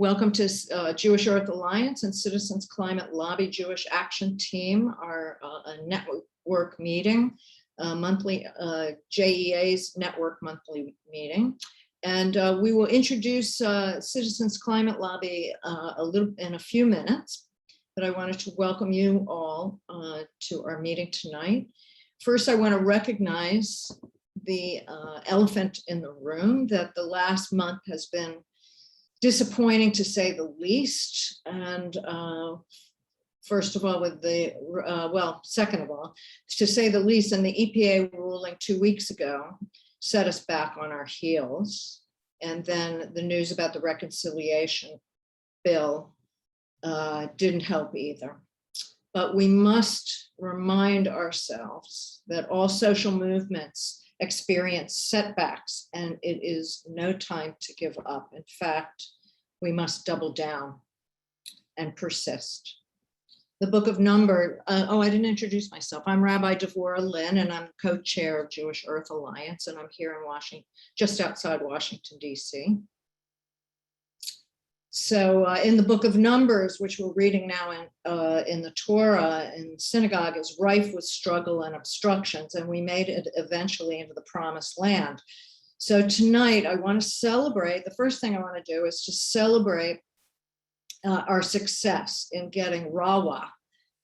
Welcome to Jewish Earth Alliance and Citizens Climate Lobby Jewish Action Team, our network meeting, monthly JEA's network monthly meeting. And we will introduce Citizens Climate Lobby in a few minutes, but I wanted to welcome you all to our meeting tonight. First, I want to recognize the elephant in the room, that the last month has been disappointing to say the least. And first of all, with the, second of all, to say the least, and the EPA ruling 2 weeks ago set us back on our heels. And then the news about the reconciliation bill didn't help either. But we must remind ourselves that all social movements experience setbacks, and it is no time to give up. In fact, we must double down and persist. The book of Numbers, I didn't introduce myself. I'm Rabbi Devorah Lynn, and I'm co-chair of Jewish Earth Alliance, and I'm here in Washington, just outside Washington, DC. So in the book of Numbers, which we're reading now in the Torah in synagogue, is rife with struggle and obstructions, and we made it eventually into the promised land. So tonight I want to celebrate, the first thing I want to do is to celebrate our success in getting RAWA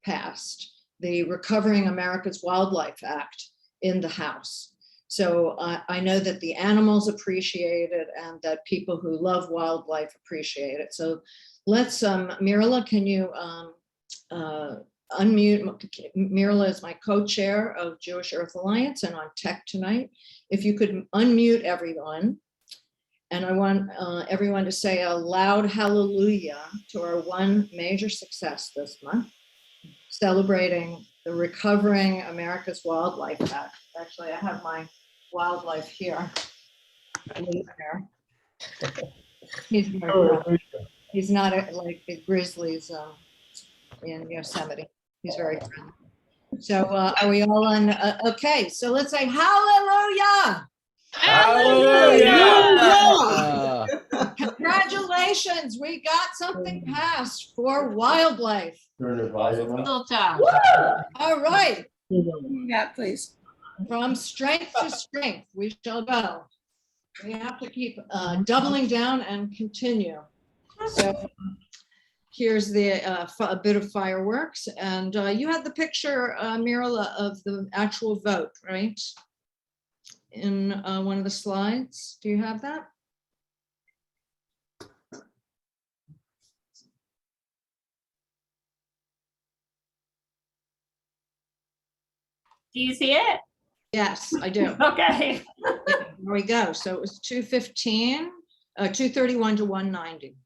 passed, the Recovering America's Wildlife Act, in the House. So I know that the animals appreciate it and that people who love wildlife appreciate it. So let's, Mirala, can you unmute? Mirala is my co-chair of Jewish Earth Alliance and on tech tonight. If you could unmute everyone. And I want everyone to say a loud hallelujah to our one major success this month, celebrating the Recovering America's Wildlife Act. Actually, I have my wildlife here. He's not like the grizzlies in Yosemite. He's very friendly. So are we all on? Okay, so let's say hallelujah. Hallelujah! Congratulations, we got something passed for wildlife. All All right. Yeah, please. From strength to strength, we shall go. We have to keep doubling down and continue. So here's a bit of fireworks. And you had the picture, Mirala, of the actual vote, right? In one of the slides. Do you have that? Do you see it? Yes, I do. Okay. There we go. So it was 215, 231 to 190.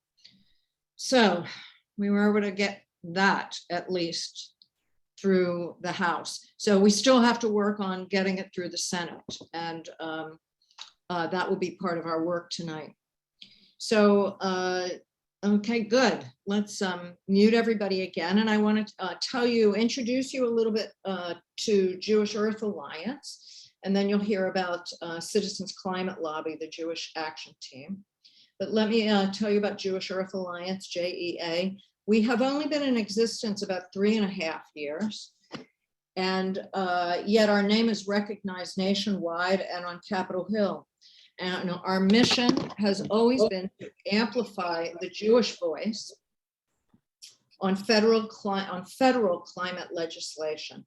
So we were able to get that at least through the House. So we still have to work on getting it through the Senate, and that will be part of our work tonight. So, okay, good. Let's mute everybody again. And I want to introduce you a little bit to Jewish Earth Alliance, and then you'll hear about Citizens Climate Lobby, the Jewish Action Team. But let me tell you about Jewish Earth Alliance, JEA. We have only been in existence about 3.5 years, and yet our name is recognized nationwide and on Capitol Hill. And our mission has always been to amplify the Jewish voice on federal climate legislation.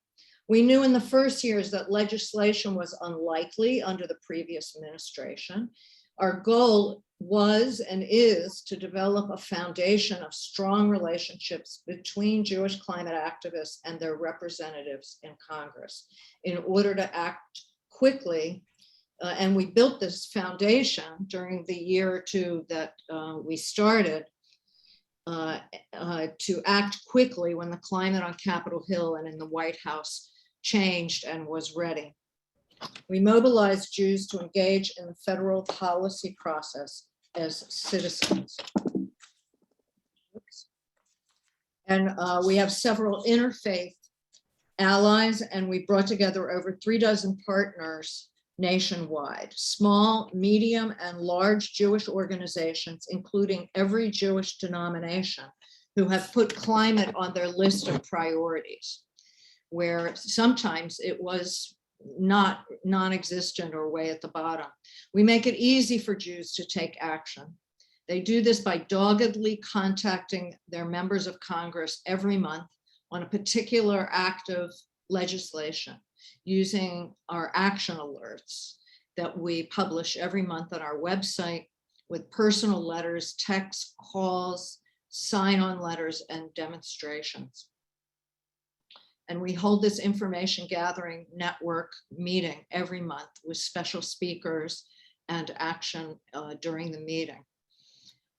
We knew in the first years that legislation was unlikely under the previous administration. Our goal was and is to develop a foundation of strong relationships between Jewish climate activists and their representatives in Congress in order to act quickly. And we built this foundation during the year or two that we started to act quickly when the climate on Capitol Hill and in the White House changed and was ready. We mobilized Jews to engage in the federal policy process as citizens. And we have several interfaith allies, and we brought together over 36 partners nationwide, small, medium, and large Jewish organizations, including every Jewish denomination, who have put climate on their list of priorities, where sometimes it was not non-existent or way at the bottom. We make it easy for Jews to take action. They do this by doggedly contacting their members of Congress every month on a particular act of legislation, using our action alerts that we publish every month on our website with personal letters, texts, calls, sign-on letters, and demonstrations. And we hold this information gathering network meeting every month with special speakers and action during the meeting.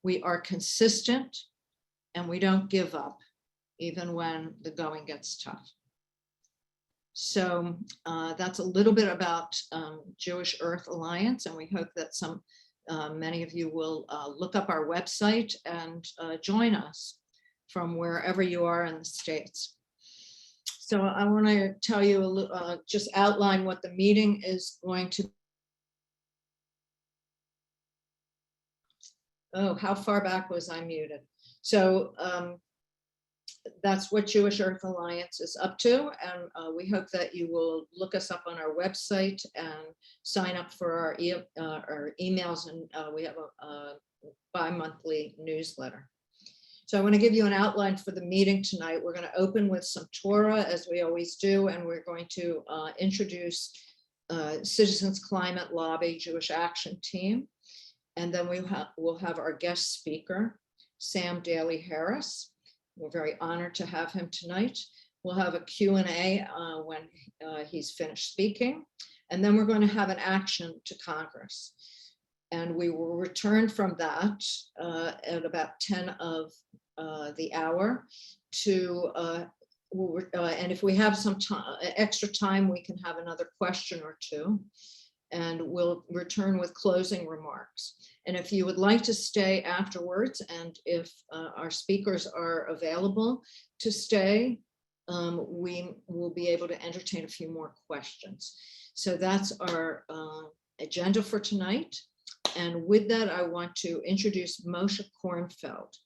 We are consistent and we don't give up, even when the going gets tough. So that's a little bit about Jewish Earth Alliance, and we hope that many of you will look up our website and join us from wherever you are in the States. So I want to tell you, just outline what the meeting is going to be. Oh, how far back was I muted? So that's what Jewish Earth Alliance is up to. And we hope that you will look us up on our website and sign up for our emails. And we have a bi-monthly newsletter. So I want to give you an outline for the meeting tonight. We're going to open with some Torah, as we always do, and we're going to introduce Citizens Climate Lobby Jewish Action Team. And then we'll have our guest speaker, Sam Daley-Harris. We're very honored to have him tonight. We'll have a Q&A when he's finished speaking. And then we're going to have an action to Congress. And we will return from that at about 10 of the hour to, and if we have some extra time, we can have another question or two. And we'll return with closing remarks. And if you would like to stay afterwards, and if our speakers are available to stay, we will be able to entertain a few more questions. So that's our agenda for tonight. And with that, I want to introduce Moshe Kornfeld.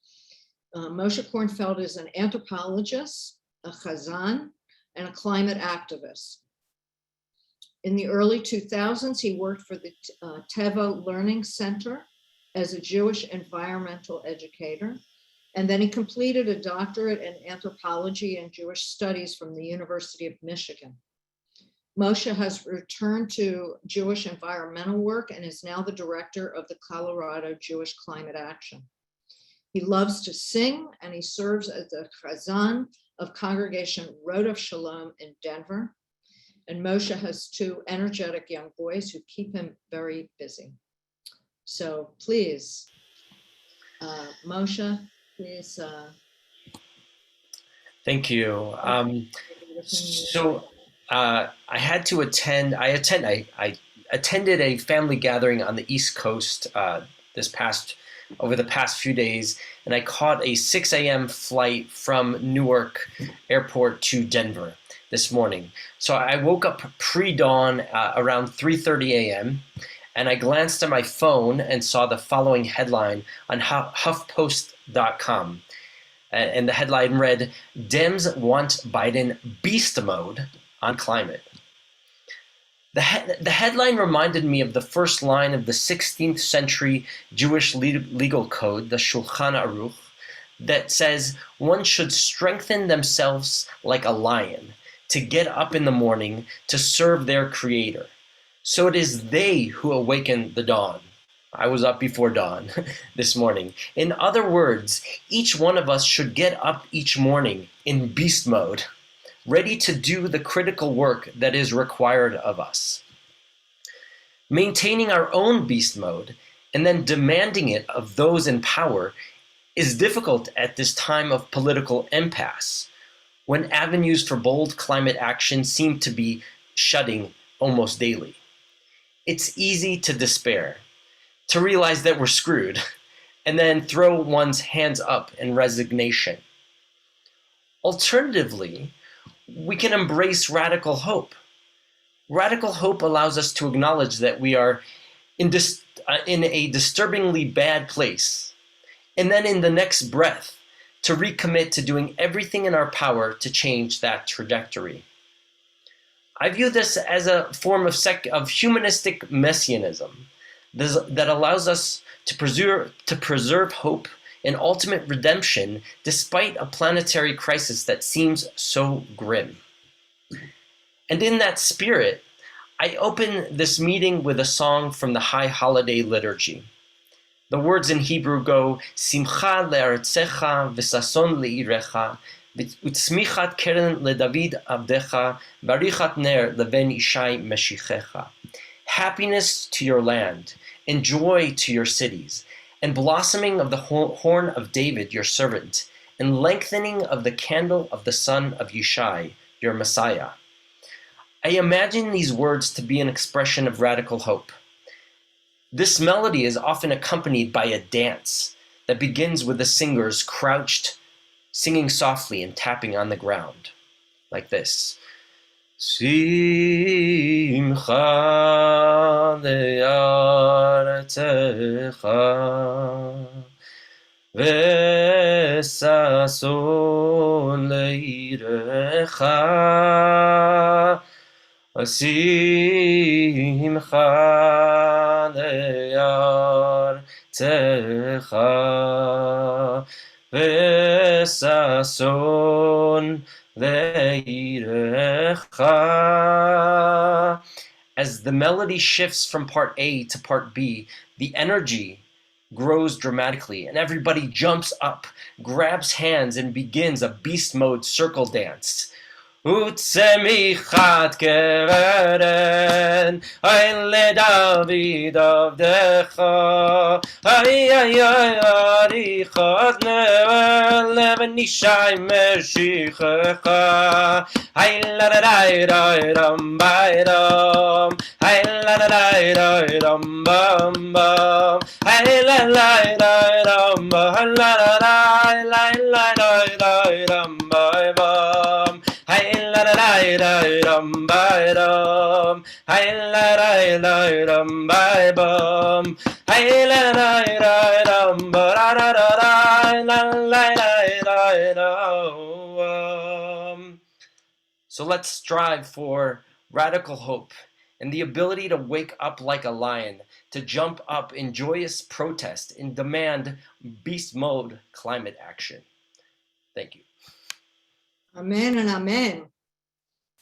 Moshe Kornfeld is an anthropologist, a Hazzan, and a climate activist. In the early 2000s, he worked for the Teva Learning Center as a Jewish environmental educator. And then he completed a doctorate in anthropology and Jewish studies from the University of Michigan. Moshe has returned to Jewish environmental work and is now the director of the Colorado Jewish Climate Action. He loves to sing, and he serves as the Hazzan of Congregation Rodef Shalom in Denver. And Moshe has two energetic young boys who keep him very busy. So please, Moshe, please. Thank you. I had to attend. I attended a family gathering on the East Coast over the past few days, and I caught a 6 a.m. flight from Newark Airport to Denver this morning. So I woke up pre-dawn around 3:30 a.m. and I glanced at my phone and saw the following headline on HuffPost.com. And the headline read, "Dems want Biden beast mode on climate." The headline reminded me of the first line of the 16th century Jewish legal code, the Shulchan Aruch, that says one should strengthen themselves like a lion to get up in the morning to serve their creator. So it is they who awaken the dawn. I was up before dawn this morning. In other words, each one of us should get up each morning in beast mode, ready to do the critical work that is required of us. Maintaining our own beast mode and then demanding it of those in power is difficult at this time of political impasse, when avenues for bold climate action seem to be shutting almost daily. It's easy to despair, to realize that we're screwed, and then throw one's hands up in resignation. Alternatively, we can embrace radical hope. Radical hope allows us to acknowledge that we are in a disturbingly bad place, and then in the next breath, to recommit to doing everything in our power to change that trajectory. I view this as a form of humanistic messianism that allows us to preserve hope and ultimate redemption despite a planetary crisis that seems so grim. And in that spirit, I open this meeting with a song from the High Holiday Liturgy. The words in Hebrew go, Simcha le'aretzecha v'sason le'irecha, v'tzmichat keren leDavid avdecha, barichat ner leven ishai meshichecha. Happiness to your land, and joy to your cities, and blossoming of the horn of David, your servant, and lengthening of the candle of the son of Yishai, your Messiah. I imagine these words to be an expression of radical hope. This melody is often accompanied by a dance that begins with the singers crouched, singing softly and tapping on the ground, like this. Simcha le'aretzecha v'sason le'irecha Simcha le'aretzecha v'sason le'irecha. As the melody shifts from part A to part B, the energy grows dramatically and everybody jumps up, grabs hands, and begins a beast mode circle dance. Utzemichat keren, ay leDavid avdecha, ay arichat ner leven ishai meshichecha, ay la ram bayram, ay la ram bam bam, ay la ram bam bam. Hey la la la ram by ram. Hey la la ram by bum. Hey la la ram ba ra ra ra la la la. So let's strive for radical hope and the ability to wake up like a lion, to jump up in joyous protest and demand beast mode climate action. Thank you. Amen and amen.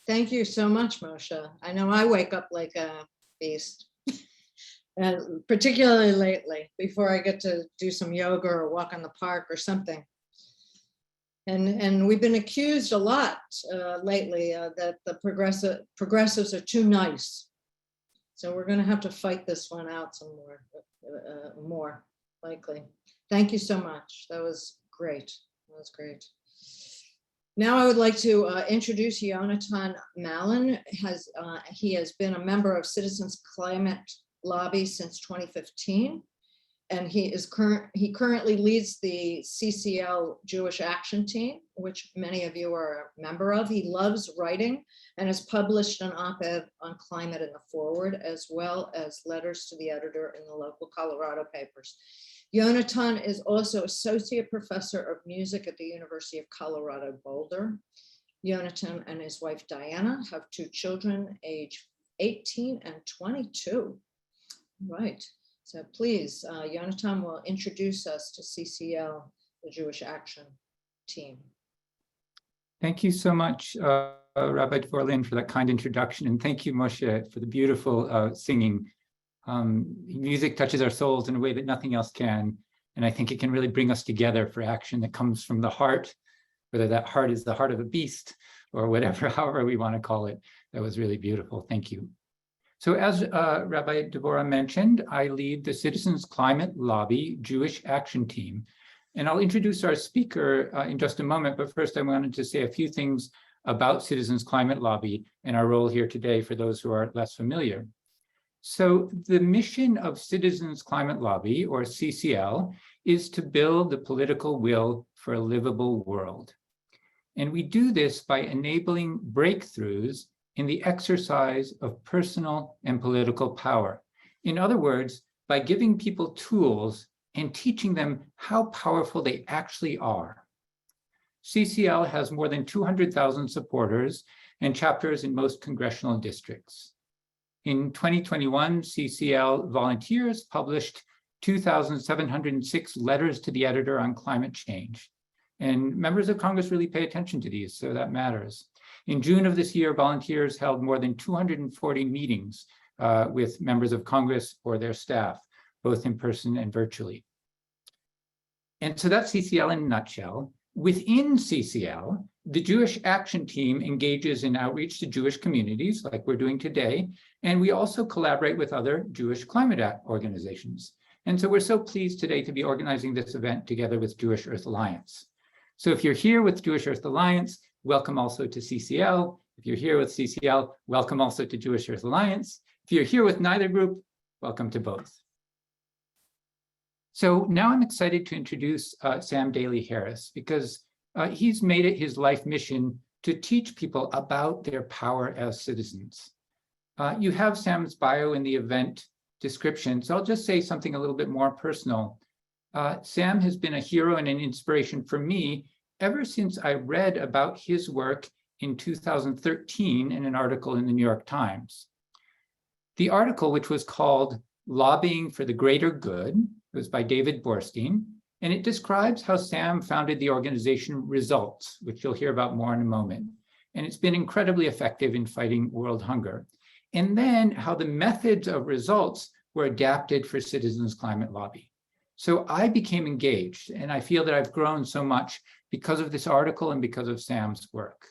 Thank you so much, Moshe. I know I wake up like a beast, and particularly lately, before I get to do some yoga or walk in the park or something. And we've been accused a lot lately that the progressives are too nice. So we're going to have to fight this one out some more likely. Thank you so much. That was great. That was great. Now I would like to introduce Yonatan Malin. He has been a member of Citizens Climate Lobby since 2015, and he currently leads the CCL Jewish Action Team, which many of you are a member of. He loves writing and has published an op-ed on climate in the Forward, as well as letters to the editor in the local Colorado papers. Yonatan is also Associate Professor of Music at the University of Colorado Boulder. Yonatan and his wife Diana have 2 children, age 18 and 22. Right, so please, Yonatan will introduce us to CCL, the Jewish Action Team. Thank you so much, Rabbi Dvorlin, for that kind introduction, and thank you, Moshe, for the beautiful singing. Music touches our souls in a way that nothing else can, and I think it can really bring us together for action that comes from the heart, whether that heart is the heart of a beast or whatever, however we want to call it. That was really beautiful. Thank you. So as Rabbi Devorah mentioned, I lead the Citizens Climate Lobby Jewish Action Team, and I'll introduce our speaker in just a moment, but first I wanted to say a few things about Citizens Climate Lobby and our role here today for those who are less familiar. So the mission of Citizens Climate Lobby, or CCL, is to build the political will for a livable world. And we do this by enabling breakthroughs in the exercise of personal and political power. In other words, by giving people tools and teaching them how powerful they actually are. CCL has more than 200,000 supporters and chapters in most congressional districts. In 2021, CCL volunteers published 2,706 letters to the editor on climate change. And members of Congress really pay attention to these, so that matters. In June of this year, volunteers held more than 240 meetings with members of Congress or their staff, both in person and virtually. And so that's CCL in a nutshell. Within CCL, the Jewish Action Team engages in outreach to Jewish communities, like we're doing today, and we also collaborate with other Jewish climate organizations. And so we're so pleased today to be organizing this event together with Jewish Earth Alliance. So if you're here with Jewish Earth Alliance, welcome also to CCL. If you're here with CCL, welcome also to Jewish Earth Alliance. If you're here with neither group, welcome to both. So now I'm excited to introduce Sam Daley-Harris because he's made it his life mission to teach people about their power as citizens. You have Sam's bio in the event description, so I'll just say something a little bit more personal. Sam has been a hero and an inspiration for me ever since I read about his work in 2013 in an article in the New York Times. The article, which was called Lobbying for the Greater Good, was by David Borstein, and it describes how Sam founded the organization Results, which you'll hear about more in a moment. And it's been incredibly effective in fighting world hunger. And then how the methods of Results were adapted for Citizens Climate Lobby. So I became engaged, and I feel that I've grown so much because of this article and because of Sam's work.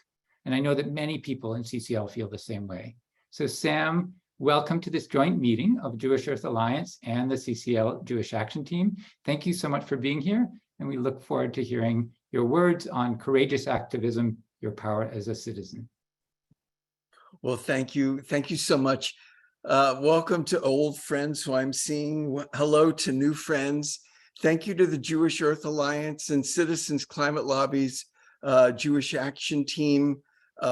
And I know that many people in CCL feel the same way. So Sam, welcome to this joint meeting of Jewish Earth Alliance and the CCL Jewish Action Team. Thank you so much for being here, and we look forward to hearing your words on courageous activism, your power as a citizen. Well, thank you. Thank you so much. Welcome to old friends who I'm seeing. Hello to new friends. Thank you to the Jewish Earth Alliance and Citizens Climate Lobby's Jewish Action Team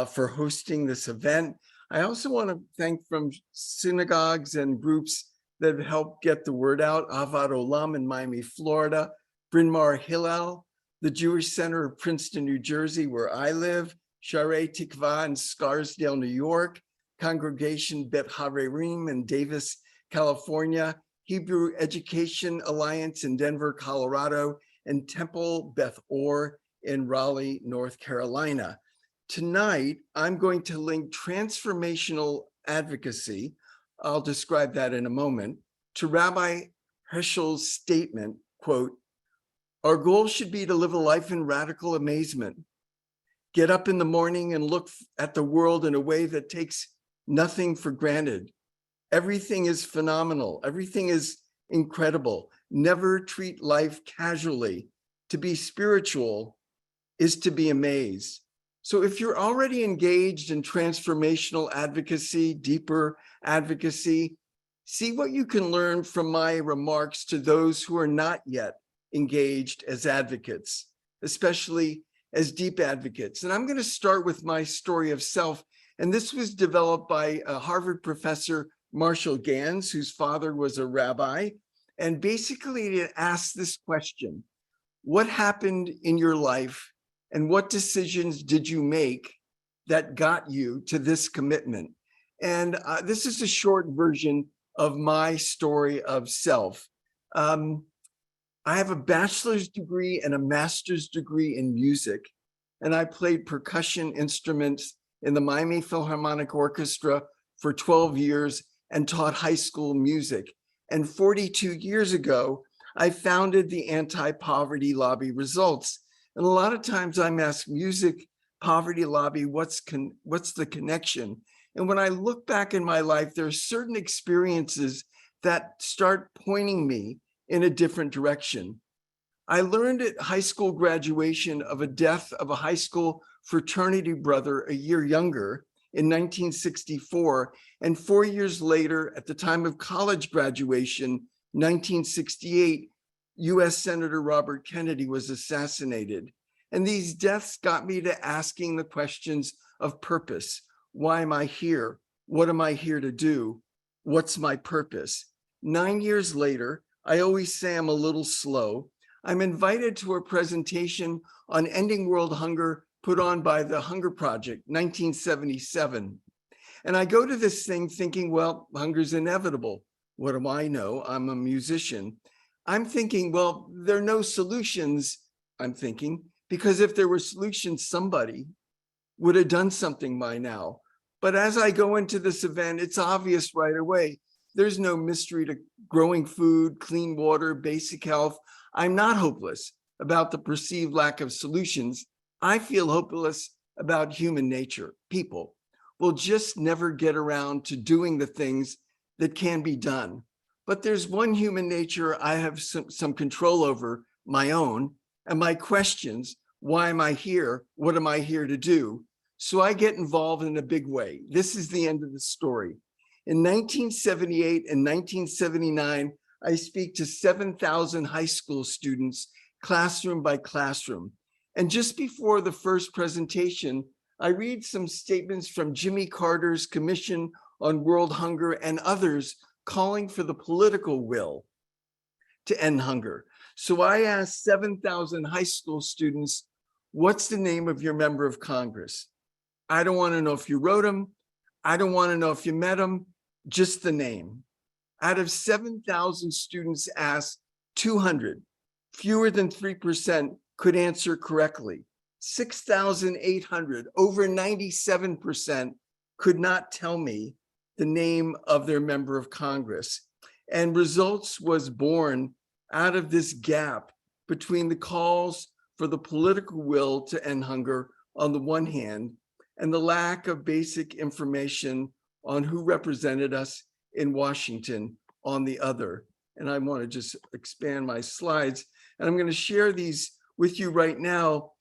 for hosting this event. I also want to thank from synagogues and groups that have helped get the word out. Avad Olam in Miami, Florida, Bryn Mawr Hillel, the Jewish Center of Princeton, New Jersey, where I live, Sharei Tikva in Scarsdale, New York, Congregation Bet Harerim in Davis, California, Hebrew Education Alliance in Denver, Colorado, and Temple Beth Or in Raleigh, North Carolina. Tonight, I'm going to link transformational advocacy, I'll describe that in a moment, to Rabbi Heschel's statement, quote, "Our goal should be to live a life in radical amazement. Get up in the morning and look at the world in a way that takes nothing for granted. Everything is phenomenal. Everything is incredible. Never treat life casually. To be spiritual is to be amazed." So if you're already engaged in transformational advocacy, deeper advocacy, see what you can learn from my remarks to those who are not yet engaged as advocates, especially as deep advocates. And I'm going to start with my story of self. And this was developed by a Harvard professor, Marshall Gans, whose father was a rabbi. And basically it asks this question: what happened in your life and what decisions did you make that got you to this commitment? And this is a short version of my story of self. I have a bachelor's degree and a master's degree in music, and I played percussion instruments in the Miami Philharmonic Orchestra for 12 years and taught high school music. And 42 years ago, I founded the Anti-Poverty Lobby Results. And a lot of times I'm asked, music, poverty lobby, what's the connection? And when I look back in my life, there are certain experiences that start pointing me in a different direction. I learned at high school graduation of a death of a high school fraternity brother a year younger in 1964. And 4 years later, at the time of college graduation, 1968, US Senator Robert Kennedy was assassinated. And these deaths got me to asking the questions of purpose. Why am I here? What am I here to do? What's my purpose? 9 years later, I always say I'm a little slow. I'm invited to a presentation on ending world hunger put on by the Hunger Project, 1977. And I go to this thing thinking, well, hunger's inevitable. What do I know? I'm a musician. I'm thinking, well, there are no solutions, I'm thinking, because if there were solutions, somebody would have done something by now. But as I go into this event, it's obvious right away. There's no mystery to growing food, clean water, basic health. I'm not hopeless about the perceived lack of solutions. I feel hopeless about human nature. People will just never get around to doing the things that can be done. But there's one human nature I have some control over, my own, and my questions. Why am I here? What am I here to do? So I get involved in a big way. This is the end of the story. In 1978 and 1979, I speak to 7,000 high school students, classroom by classroom. And just before the first presentation, I read some statements from Jimmy Carter's Commission on World Hunger and others calling for the political will to end hunger. So I asked 7,000 high school students, what's the name of your member of Congress? I don't want to know if you wrote him. I don't want to know if you met him, just the name. Out of 7,000 students asked, 200, fewer than 3%, could answer correctly. 6,800, over 97%, could not tell me the name of their member of Congress. And results was born out of this gap between the calls for the political will to end hunger on the one hand, and the lack of basic information on who represented us in Washington on the other. And I want to just expand my slides, and I'm going to share these with you right now.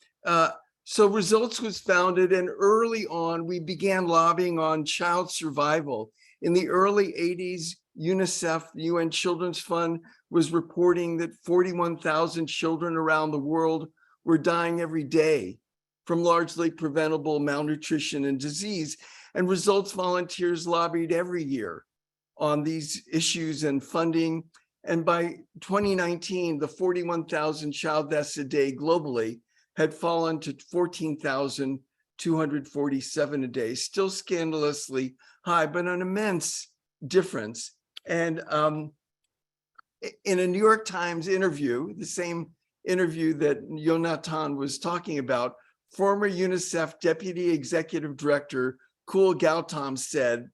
So Results was founded, and early on, we began lobbying on child survival. In the early 80s, UNICEF, the UN Children's Fund, was reporting that 41,000 children around the world were dying every day from largely preventable malnutrition and disease. And Results volunteers lobbied every year on these issues and funding. And by 2019, the 41,000 child deaths a day globally had fallen to 14,247 a day, still scandalously high, but an immense difference. And in a New York Times interview, the same interview that Yonatan was talking about, former UNICEF Deputy Executive Director Kul Gautam said,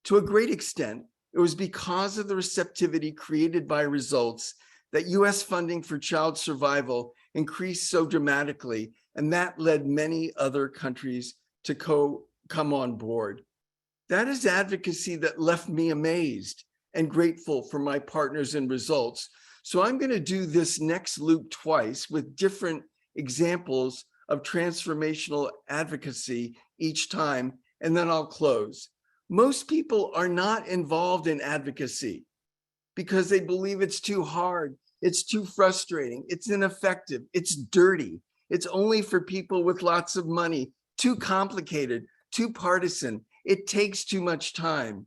to a great extent, it was because of the receptivity created by Results that US funding for child survival increased so dramatically, and that led many other countries to come on board. That is advocacy that left me amazed and grateful for my partners in Results. So I'm going to do this next loop twice with different examples of transformational advocacy each time, and then I'll close. Most people are not involved in advocacy because they believe it's too hard, it's too frustrating, it's ineffective, it's dirty, it's only for people with lots of money, too complicated, too partisan, it takes too much time.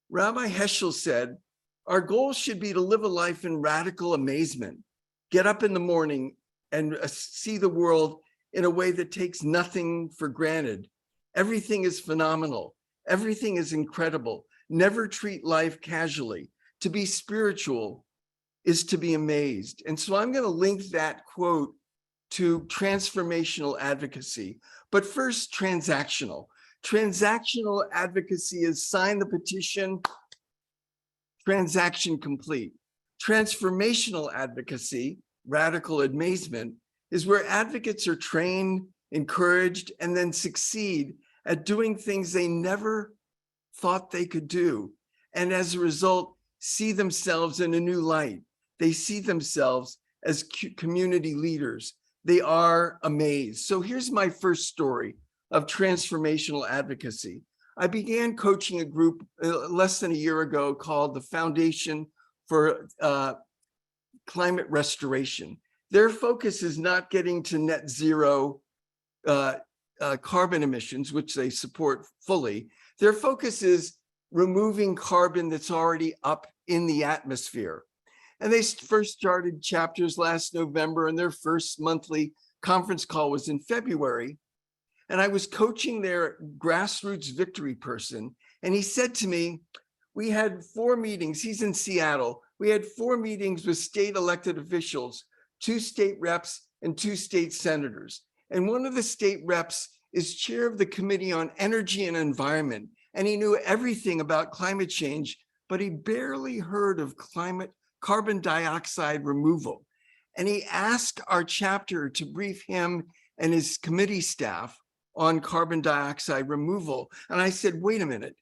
Rabbi Heschel said, our goal should be to live a life in radical amazement, get up in the morning and see the world in a way that takes nothing for granted. Everything is phenomenal. Everything is incredible. Never treat life casually. To be spiritual is to be amazed. And so I'm going to link that quote to transformational advocacy. But first, transactional. Transactional advocacy is sign the petition, transaction complete. Transformational advocacy, radical amazement, is where advocates are trained, encouraged, and then succeed at doing things they never thought they could do. And as a result, see themselves in a new light. They see themselves as community leaders. They are amazed. So here's my first story of transformational advocacy. I began coaching a group less than a year ago called the Foundation for Climate Restoration. Their focus is not getting to net zero carbon emissions, which they support fully. Their focus is removing carbon that's already up in the atmosphere. And they first started chapters last November, and their first monthly conference call was in February. And I was coaching their grassroots victory person. And he said to me, we had 4 meetings. He's in Seattle. We had 4 meetings with state elected officials, 2 state reps and 2 state senators. And one of the state reps is chair of the Committee on Energy and Environment. And he knew everything about climate change, but he barely heard of carbon dioxide removal. And he asked our chapter to brief him and his committee staff on carbon dioxide removal. And I said, wait a minute,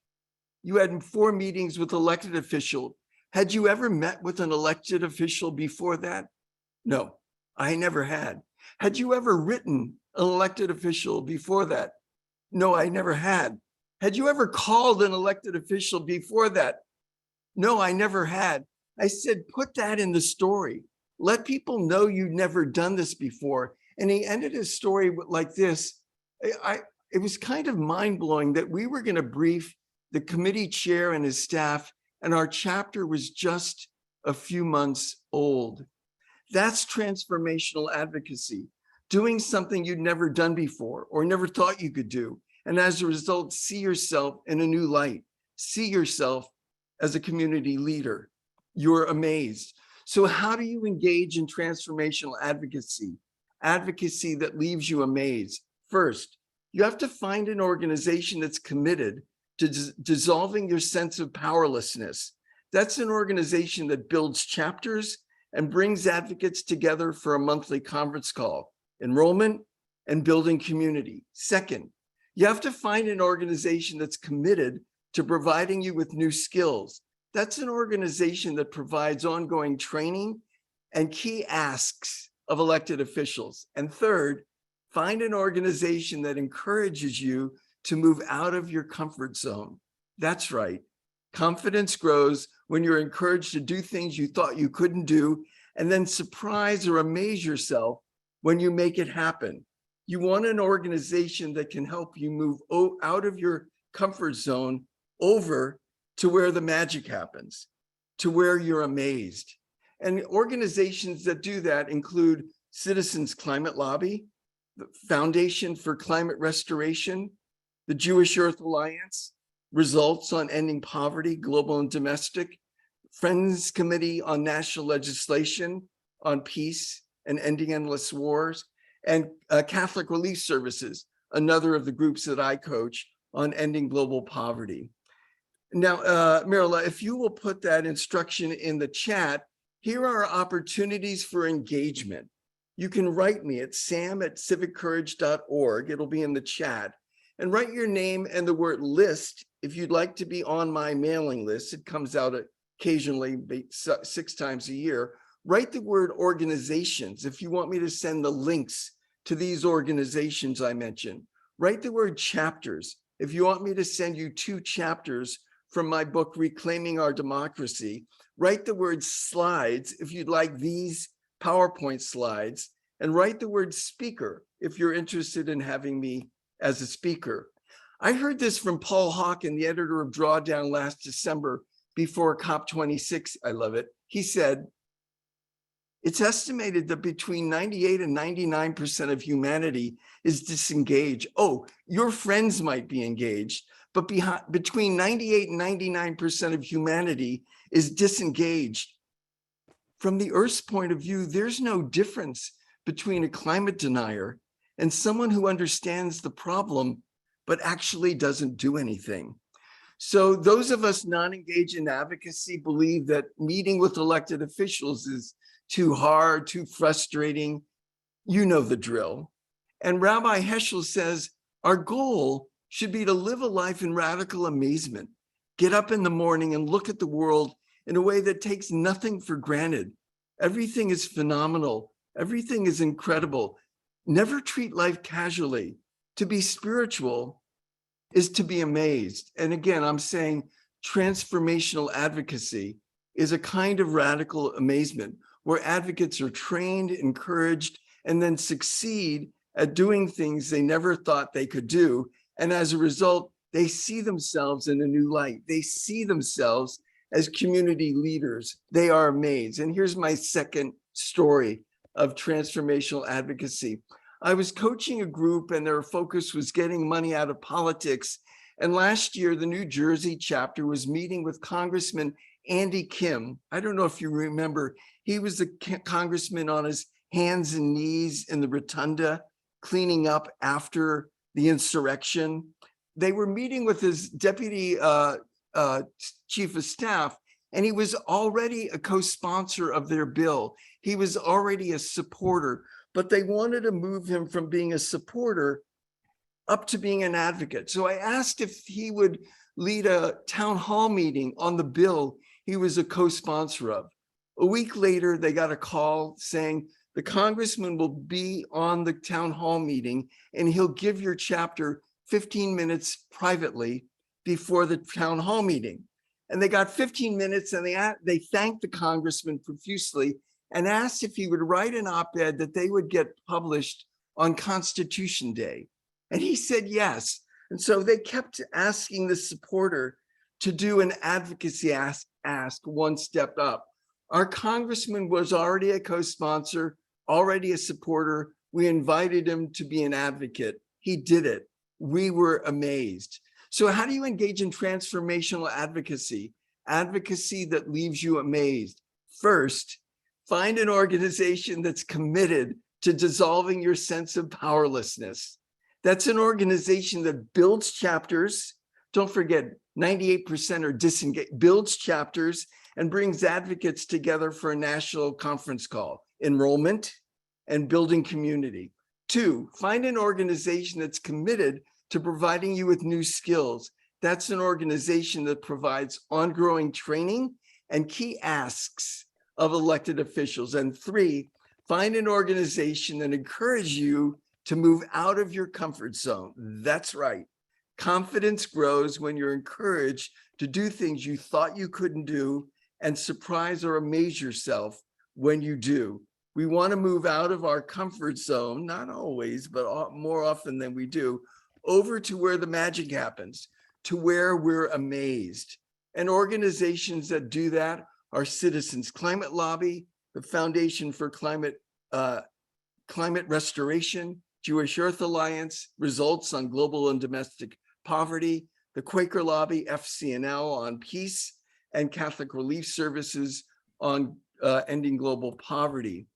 you had 4 meetings with elected officials. Had you ever met with an elected official before that? No, I never had. Had you ever written an elected official before that? No, I never had. Had you ever called an elected official before that? No, I never had. I said, put that in the story. Let people know you've never done this before. And he ended his story like this. It was kind of mind-blowing that we were going to brief the committee chair and his staff, and our chapter was just a few months old. That's transformational advocacy, doing something you'd never done before or never thought you could do. And as a result, see yourself in a new light. See yourself as a community leader. You're amazed. So how do you engage in transformational advocacy? Advocacy that leaves you amazed. First, you have to find an organization that's committed to dissolving your sense of powerlessness. That's an organization that builds chapters and brings advocates together for a monthly conference call, enrollment, and building community. Second, you have to find an organization that's committed to providing you with new skills. That's an organization that provides ongoing training and key asks of elected officials. And third, find an organization that encourages you to move out of your comfort zone. That's right. Confidence grows when you're encouraged to do things you thought you couldn't do, and then surprise or amaze yourself when you make it happen. You want an organization that can help you move out of your comfort zone over to where the magic happens, to where you're amazed. And organizations that do that include Citizens Climate Lobby, the Foundation for Climate Restoration, the Jewish Earth Alliance, Results on Ending Poverty, Global and Domestic, Friends Committee on National Legislation on Peace and Ending Endless Wars, and Catholic Relief Services, another of the groups that I coach on ending global poverty. Now, Mirla, if you will put that instruction in the chat, here are opportunities for engagement. You can write me at sam@civiccourage.org. It'll be in the chat. And write your name and the word list if you'd like to be on my mailing list. It comes out occasionally 6 times a year. Write the word organizations if you want me to send the links to these organizations I mentioned. Write the word chapters if you want me to send you 2 chapters from my book, Reclaiming Our Democracy. Write the word slides if you'd like these PowerPoint slides, and write the word speaker if you're interested in having me as a speaker. I heard this from Paul Hawken, the editor of Drawdown, last December before COP26. I love it. He said, it's estimated that between 98 and 99% of humanity is disengaged. Oh, your friends might be engaged, but between 98 and 99% of humanity is disengaged. From the Earth's point of view, there's no difference between a climate denier and someone who understands the problem, but actually doesn't do anything. So those of us not engaged in advocacy believe that meeting with elected officials is too hard, too frustrating. You know the drill. And Rabbi Heschel says, our goal should be to live a life in radical amazement. Get up in the morning and look at the world in a way that takes nothing for granted. Everything is phenomenal. Everything is incredible. Never treat life casually. To be spiritual is to be amazed. And again, I'm saying transformational advocacy is a kind of radical amazement where advocates are trained, encouraged, and then succeed at doing things they never thought they could do. And as a result, they see themselves in a new light. They see themselves as community leaders. They are amazed. And here's my second story of transformational advocacy. I was coaching a group and their focus was getting money out of politics. And last year, the New Jersey chapter was meeting with Congressman Andy Kim. I don't know if you remember, he was the congressman on his hands and knees in the rotunda, cleaning up after the insurrection. They were meeting with his deputy chief of staff, and he was already a co-sponsor of their bill. He was already a supporter, but they wanted to move him from being a supporter up to being an advocate. So I asked if he would lead a town hall meeting on the bill he was a co-sponsor of. A week later, they got a call saying the congressman will be on the town hall meeting and he'll give your chapter 15 minutes privately before the town hall meeting. And they got 15 minutes and they thanked the congressman profusely and asked if he would write an op-ed that they would get published on Constitution Day. And he said yes. And so they kept asking the supporter to do an advocacy ask one step up. Our congressman was already a co-sponsor, already a supporter. We invited him to be an advocate. He did it. We were amazed. So how do you engage in transformational advocacy? Advocacy that leaves you amazed. First, find an organization that's committed to dissolving your sense of powerlessness. That's an organization that builds chapters. Don't forget, 98% are disengaged, builds chapters and brings advocates together for a national conference call, enrollment and building community. 2, find an organization that's committed to providing you with new skills. That's an organization that provides ongoing training and key asks of elected officials. And 3, find an organization that encourages you to move out of your comfort zone. That's right. Confidence grows when you're encouraged to do things you thought you couldn't do and surprise or amaze yourself when you do. We want to move out of our comfort zone, not always, but more often than we do, over to where the magic happens, to where we're amazed. And organizations that do that are Citizens Climate Lobby, the Foundation for Climate Restoration, Jewish Earth Alliance, Results on Global and Domestic Poverty, the Quaker Lobby, FCNL on peace, and Catholic Relief Services on ending global poverty.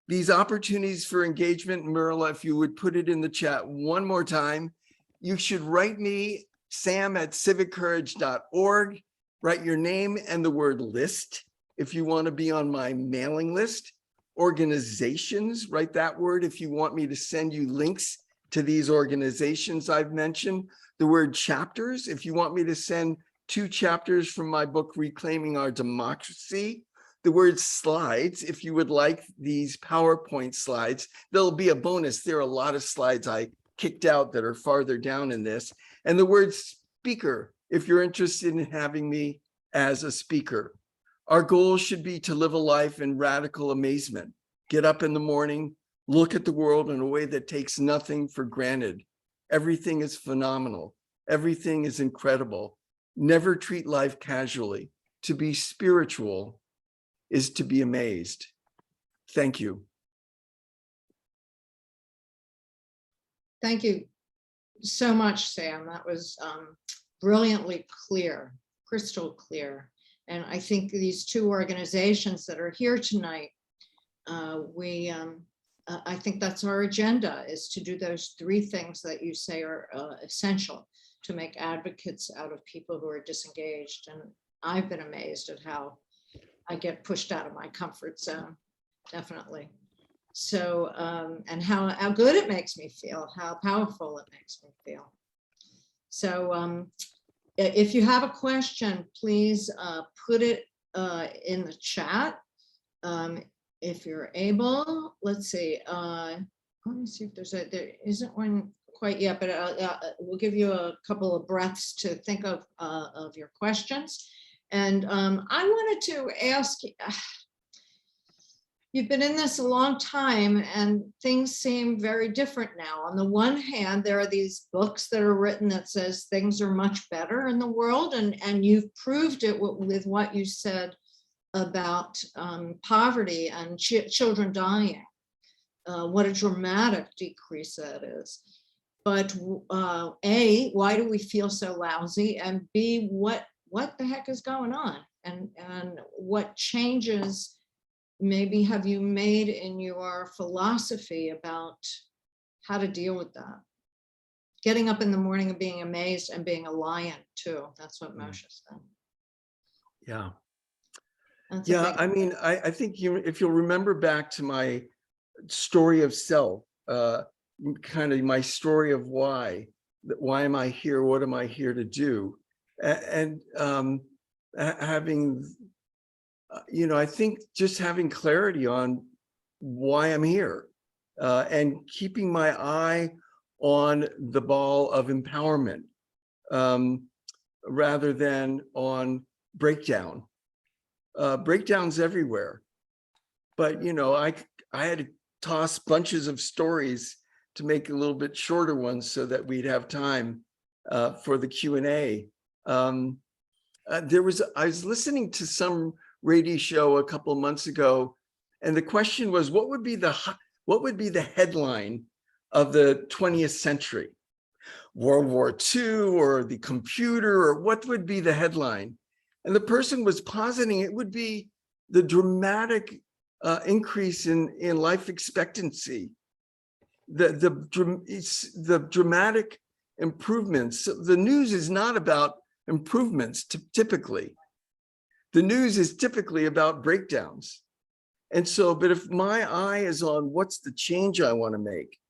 These opportunities for engagement, Marla, if you would put it in the chat one more time, you should write me, sam@civiccourage.org, write your name and the word list if you want to be on my mailing list. Organizations, write that word if you want me to send you links to these organizations I've mentioned. The word chapters, if you want me to send 2 chapters from my book, Reclaiming Our Democracy. The word slides, if you would like these PowerPoint slides, there'll be a bonus. There are a lot of slides I kicked out that are farther down in this. And the word speaker, if you're interested in having me as a speaker. Our goal should be to live a life in radical amazement. Get up in the morning, look at the world in a way that takes nothing for granted. Everything is phenomenal. Everything is incredible. Never treat life casually. To be spiritual is to be amazed. Thank you. Thank you so much, Sam. That was brilliantly clear, crystal clear. And I think these 2 organizations that are here tonight, I think that's our agenda, is to do those 3 things that you say are essential to make advocates out of people who are disengaged. And I've been amazed at how I get pushed out of my comfort zone, definitely. So, and how good it makes me feel, how powerful it makes me feel. So if you have a question, please put it in the chat. If you're able, let's see. Let me see if there isn't one quite yet, but we'll give you a couple of breaths to think of your questions. And I wanted to ask, you've been in this a long time and things seem very different now. On the one hand, there are these books that are written that says things are much better in the world, and you've proved it with what you said about poverty and children dying. What a dramatic decrease that is. But A, why do we feel so lousy? And B, what the heck is going on? And what changes maybe have you made in your philosophy about how to deal with that? Getting up in the morning and being amazed and being a lion too. That's what Moshe said. Yeah. That's Yeah, I mean, I think if you'll remember back to my story of self, kind of my story of why am I here? What am I here to do? And having, I think just having clarity on why I'm here, and keeping my eye on the ball of empowerment, rather than on breakdown. Breakdowns everywhere. But, I had to toss bunches of stories to make a little bit shorter ones so that we'd have time for the Q&A. I was listening to some radio show a couple of months ago, and the question was, what would be the headline of the 20th century? World War II or the computer, or what would be the headline? And the person was positing it would be the dramatic increase in life expectancy, the dramatic improvements. So the news is not about improvements typically. The news is typically about breakdowns. And so, but if my eye is on what's the change I want to make,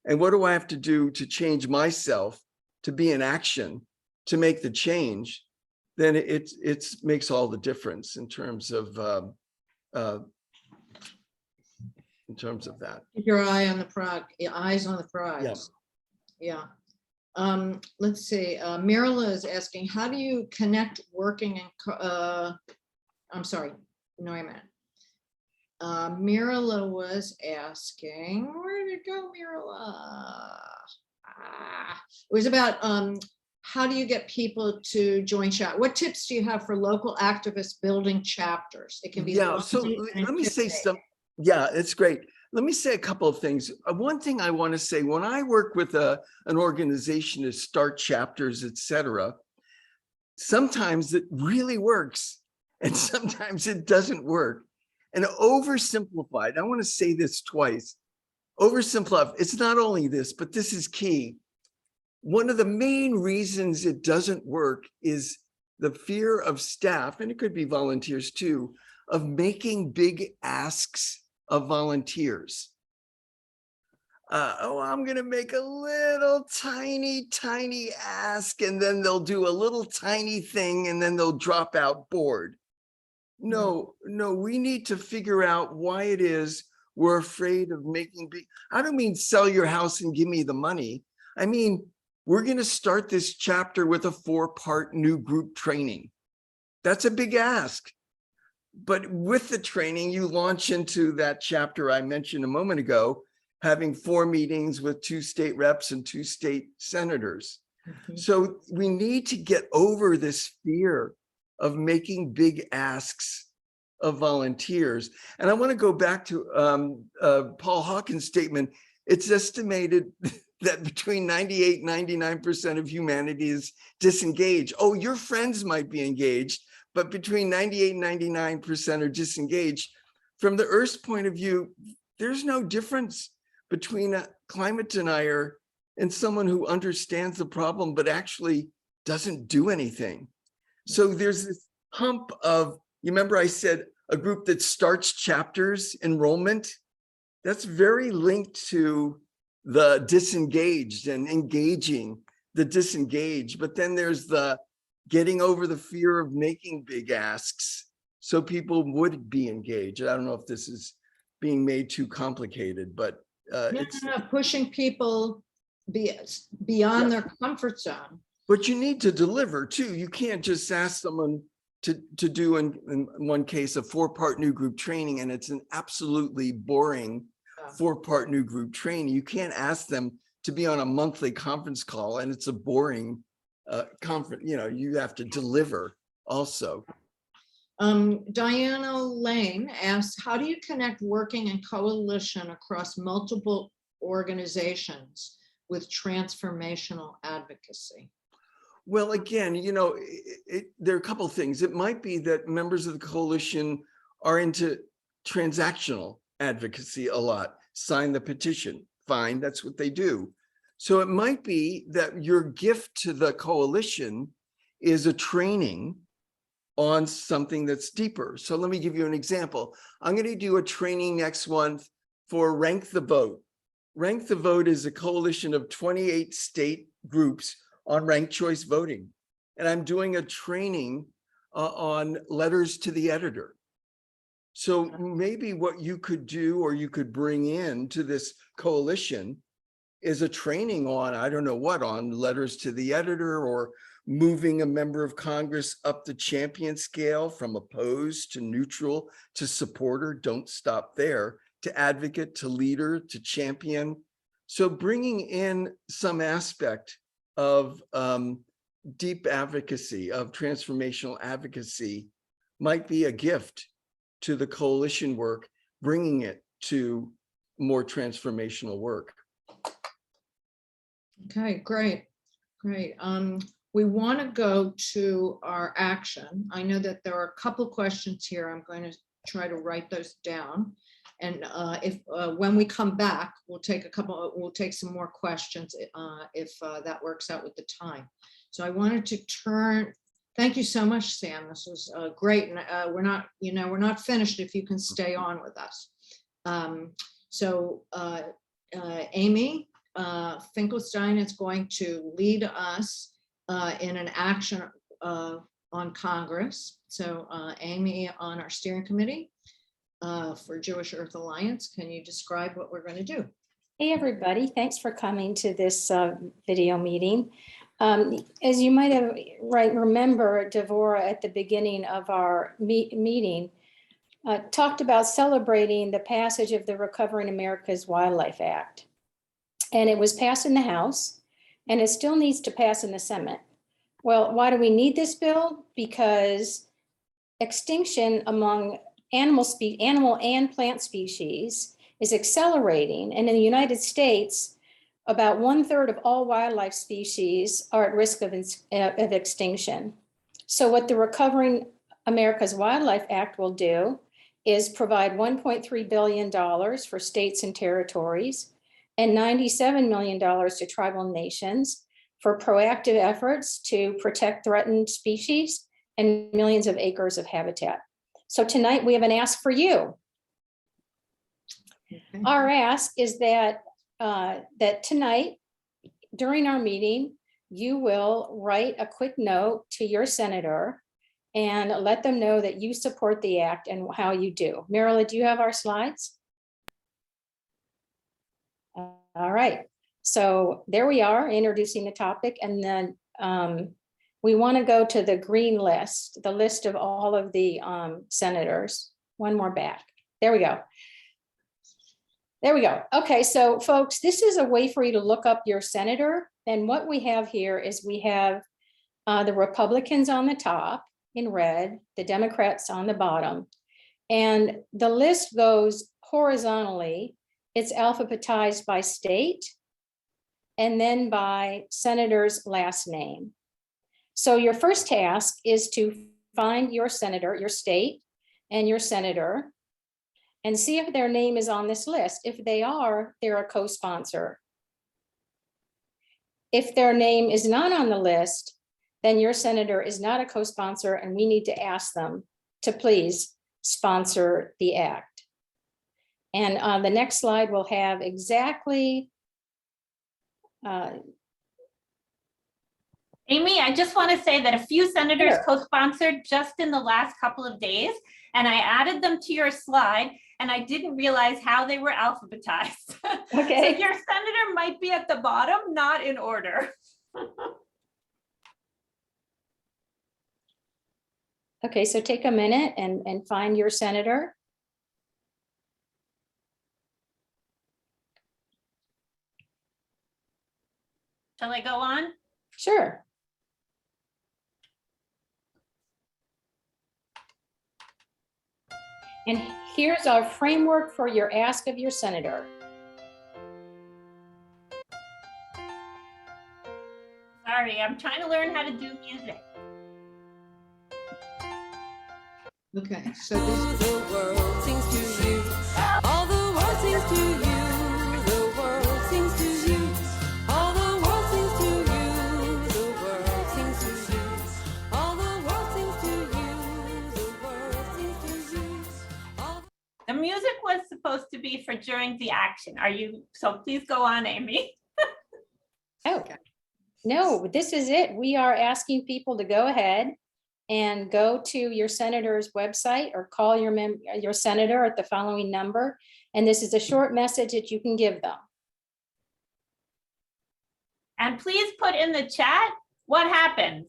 and what do I have to do to change myself, to be in action, to make the change, then it makes all the difference in terms of that. Keep your eye on the prize, eyes on the prize. Yeah. Let's see. Mirala is asking, how do you connect working and I'm sorry, no, I meant. Mirala was asking, where did it go, Mirala? It was about how do you get people to join chat? What tips do you have for local activists building chapters? It can be So let me say some. Yeah, it's great. Let me say a couple of things. One thing I want to say, when I work with an organization to start chapters, etc., sometimes it really works and sometimes it doesn't work. And oversimplified, I want to say this twice, oversimplified, it's not only this, but this is key. One of the main reasons it doesn't work is the fear of staff, and it could be volunteers too, of making big asks of volunteers. I'm going to make a little tiny ask, and then they'll do a little tiny thing, and then they'll drop out bored. No, we need to figure out why it is we're afraid of making big. I don't mean sell your house and give me the money. I mean, we're going to start this chapter with a 4-part new group training. That's a big ask. But with the training, you launch into that chapter I mentioned a moment ago, having 4 meetings with 2 state reps and 2 state senators. So we need to get over this fear of making big asks of volunteers. And I want to go back to Paul Hawkins' statement. It's estimated that between 98 and 99% of humanity is disengaged. Oh, your friends might be engaged, but between 98 and 99% are disengaged. From the Earth's point of view, there's no difference between a climate denier and someone who understands the problem but actually doesn't do anything. So there's this hump of, you remember I said a group that starts chapters, enrollment, that's very linked to the disengaged and engaging the disengaged. But then there's the getting over the fear of making big asks so people would be engaged. I don't know if this is being made too complicated, but it's pushing people beyond their comfort zone. But you need to deliver too. You can't just ask someone to do in one case a 4-part new group training, and it's an absolutely boring 4-part new group training. You can't ask them to be on a monthly conference call, and it's a boring conference. You know, you have to deliver also. Diana Lane asks, how do you connect working in coalition across multiple organizations with transformational advocacy? Well, again, you know, there are a couple of things. It might be that members of the coalition are into transactional advocacy a lot. Sign the petition, fine, that's what they do. So it might be that your gift to the coalition is a training on something that's deeper. So let me give you an example. I'm going to do a training next month for Rank the Vote. Rank the Vote is a coalition of 28 state groups on ranked choice voting. And I'm doing a training on letters to the editor. So maybe what you could do, or you could bring in to this coalition, is a training on, I don't know what, on letters to the editor, or moving a member of Congress up the champion scale from opposed to neutral to supporter. Don't stop there. To advocate, to leader, to champion. So bringing in some aspect of deep advocacy, of transformational advocacy, might be a gift to the coalition work, bringing it to more transformational work. Okay, great, great. We want to go to our action. I know that there are a couple questions here. I'm going to try to write those down. And if when we come back, we'll take some more questions if that works out with the time. So I wanted to turn, thank you so much, Sam. This was great. And we're not finished if you can stay on with us. Amy Finkelstein is going to lead us in an action on Congress. So Amy on our steering committee for Jewish Earth Alliance, can you describe what we're going to do? Hey, everybody. Thanks for coming to this video meeting. As you might have remember, Devorah at the beginning of our meeting talked about celebrating the passage of the Recovering America's Wildlife Act. And it was passed in the House, and it still needs to pass in the Senate. Well, why do we need this bill? Because extinction among animal and plant species is accelerating. And in the United States, about 1/3 of all wildlife species are at risk of extinction. So what the Recovering America's Wildlife Act will do is provide $1.3 billion for states and territories and $97 million to tribal nations for proactive efforts to protect threatened species and millions of acres of habitat. So tonight we have an ask for you. Okay. Our ask is that that tonight during our meeting, you will write a quick note to your senator and let them know that you support the act and how you do. Marilla, do you have our slides? All right, so there we are introducing the topic, and then we want to go to the green list, the list of all of the senators. One more back. There we go. There we go. Okay, so folks, this is a way for you to look up your senator. And what we have here is we have the Republicans on the top in red, the Democrats on the bottom. And the list goes horizontally. It's alphabetized by state and then by senator's last name. So your first task is to find your senator, your state, and your senator, and see if their name is on this list. If they are, they're a co-sponsor. If their name is not on the list, then your senator is not a co-sponsor, and we need to ask them to please sponsor the act. And on the next slide, we'll have exactly. Amy, I just want to say that a few senators Sure. co-sponsored just in the last couple of days, and I added them to your slide, and I didn't realize how they were alphabetized. Okay. So your senator might be at the bottom, not in order. Okay, so take a minute and find your senator. Shall I go on? Sure. And here's our framework for your ask of your senator. Sorry, I'm trying to learn how to do music. Okay, so this, The world sings to you. All the world sings to you. The world sings to you. All the world sings to you. The world sings to you. All the world sings to you. The world sings to you. All The music was supposed to be for during the action. Are you, so please go on, Amy. Oh, no, this is it. We are asking people to go ahead and go to your senator's website or call your senator at the following number. And this is a short message that you can give them. And please put in the chat what happens.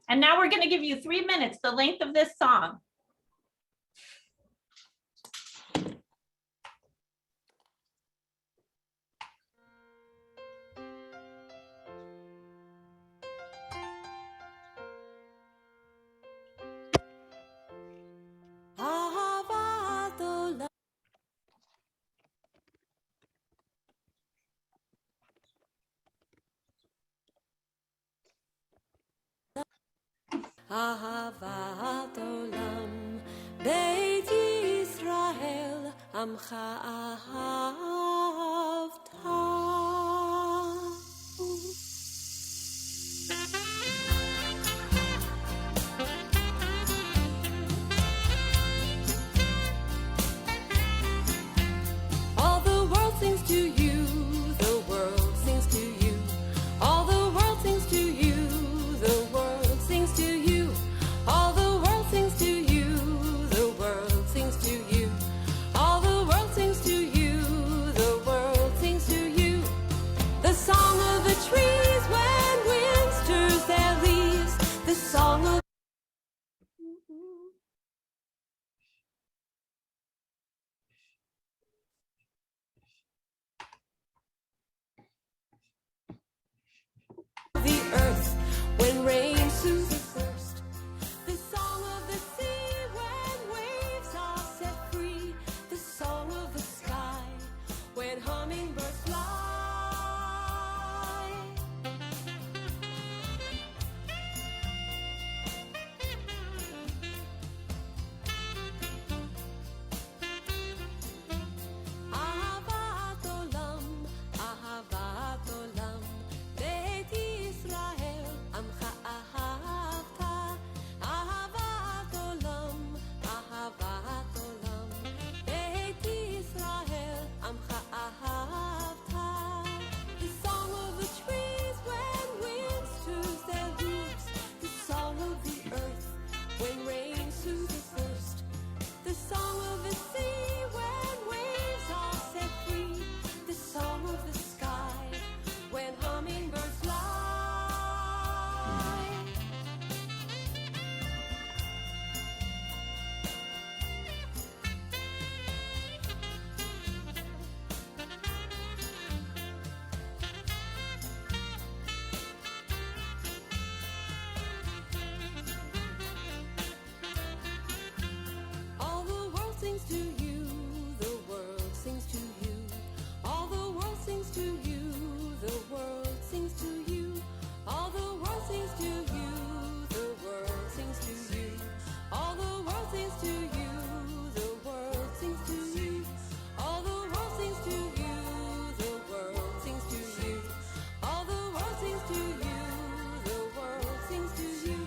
And now we're going to give you 3 minutes, the length of this song. Ahavat olam. Ahavat olam. Beit Yisrael amcha ahavta. All the world sings to you, the world sings to you. All the world sings to you, the world sings to you. All the world sings to you, the world sings to you. All the world sings to you, the world sings to you. The song of the trees when wind stirs their leaves. The song of the earth when rain soothes the thirst. The song of the sea when waves are set free. The song of the sky when hummingbirds fly. Ahavat olam, ahavat olam. Beit Yisrael amcha ahavta. Ahavat olam, ahavat olam. Beit Yisrael amcha ahavta. The song of the trees when wind stirs their leaves. The song of the earth when rain soothes the thirst. The song of the sea when waves are set free. The song of the sky when hummingbirds fly. All the world sings to you, the world sings to you. All the world sings to you, the world sings to you. All the world sings to you, the world sings to you. All the world sings to you, the world sings to you. All the world sings to you, the world sings to you. All the world sings to you, the world sings to you.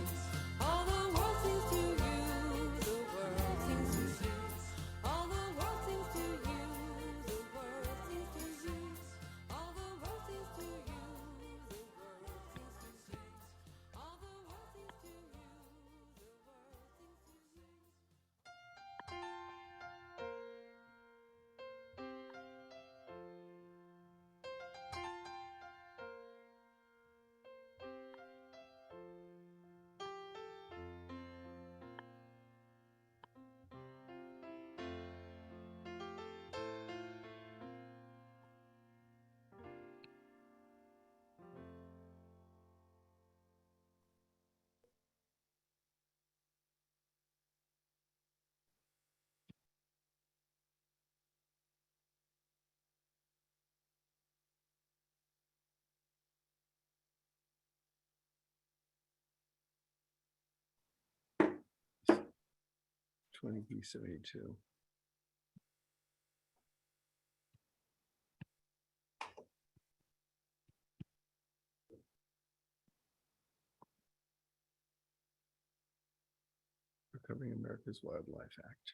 All the world sings to you, the world sings to you. All the world sings to you, the world sings to you. All the world sings to you. 20B72. Recovering America's Wildlife Act.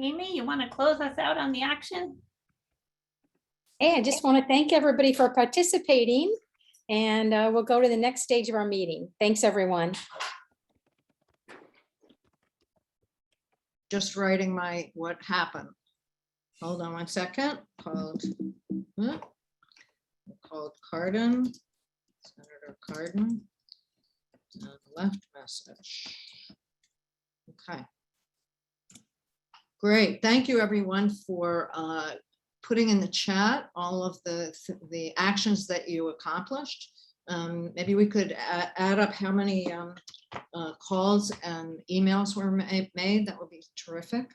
Amy, you want to close us out on the action? Hey, I just want to thank everybody for participating, and we'll go to the next stage of our meeting. Thanks, everyone. Just writing what happened. Hold on one second. Called Cardin, Senator Cardin, and left message. Okay. Great. Thank you, everyone, for putting in the chat all of the actions that you accomplished. Maybe we could add up how many calls and emails were made. That would be terrific.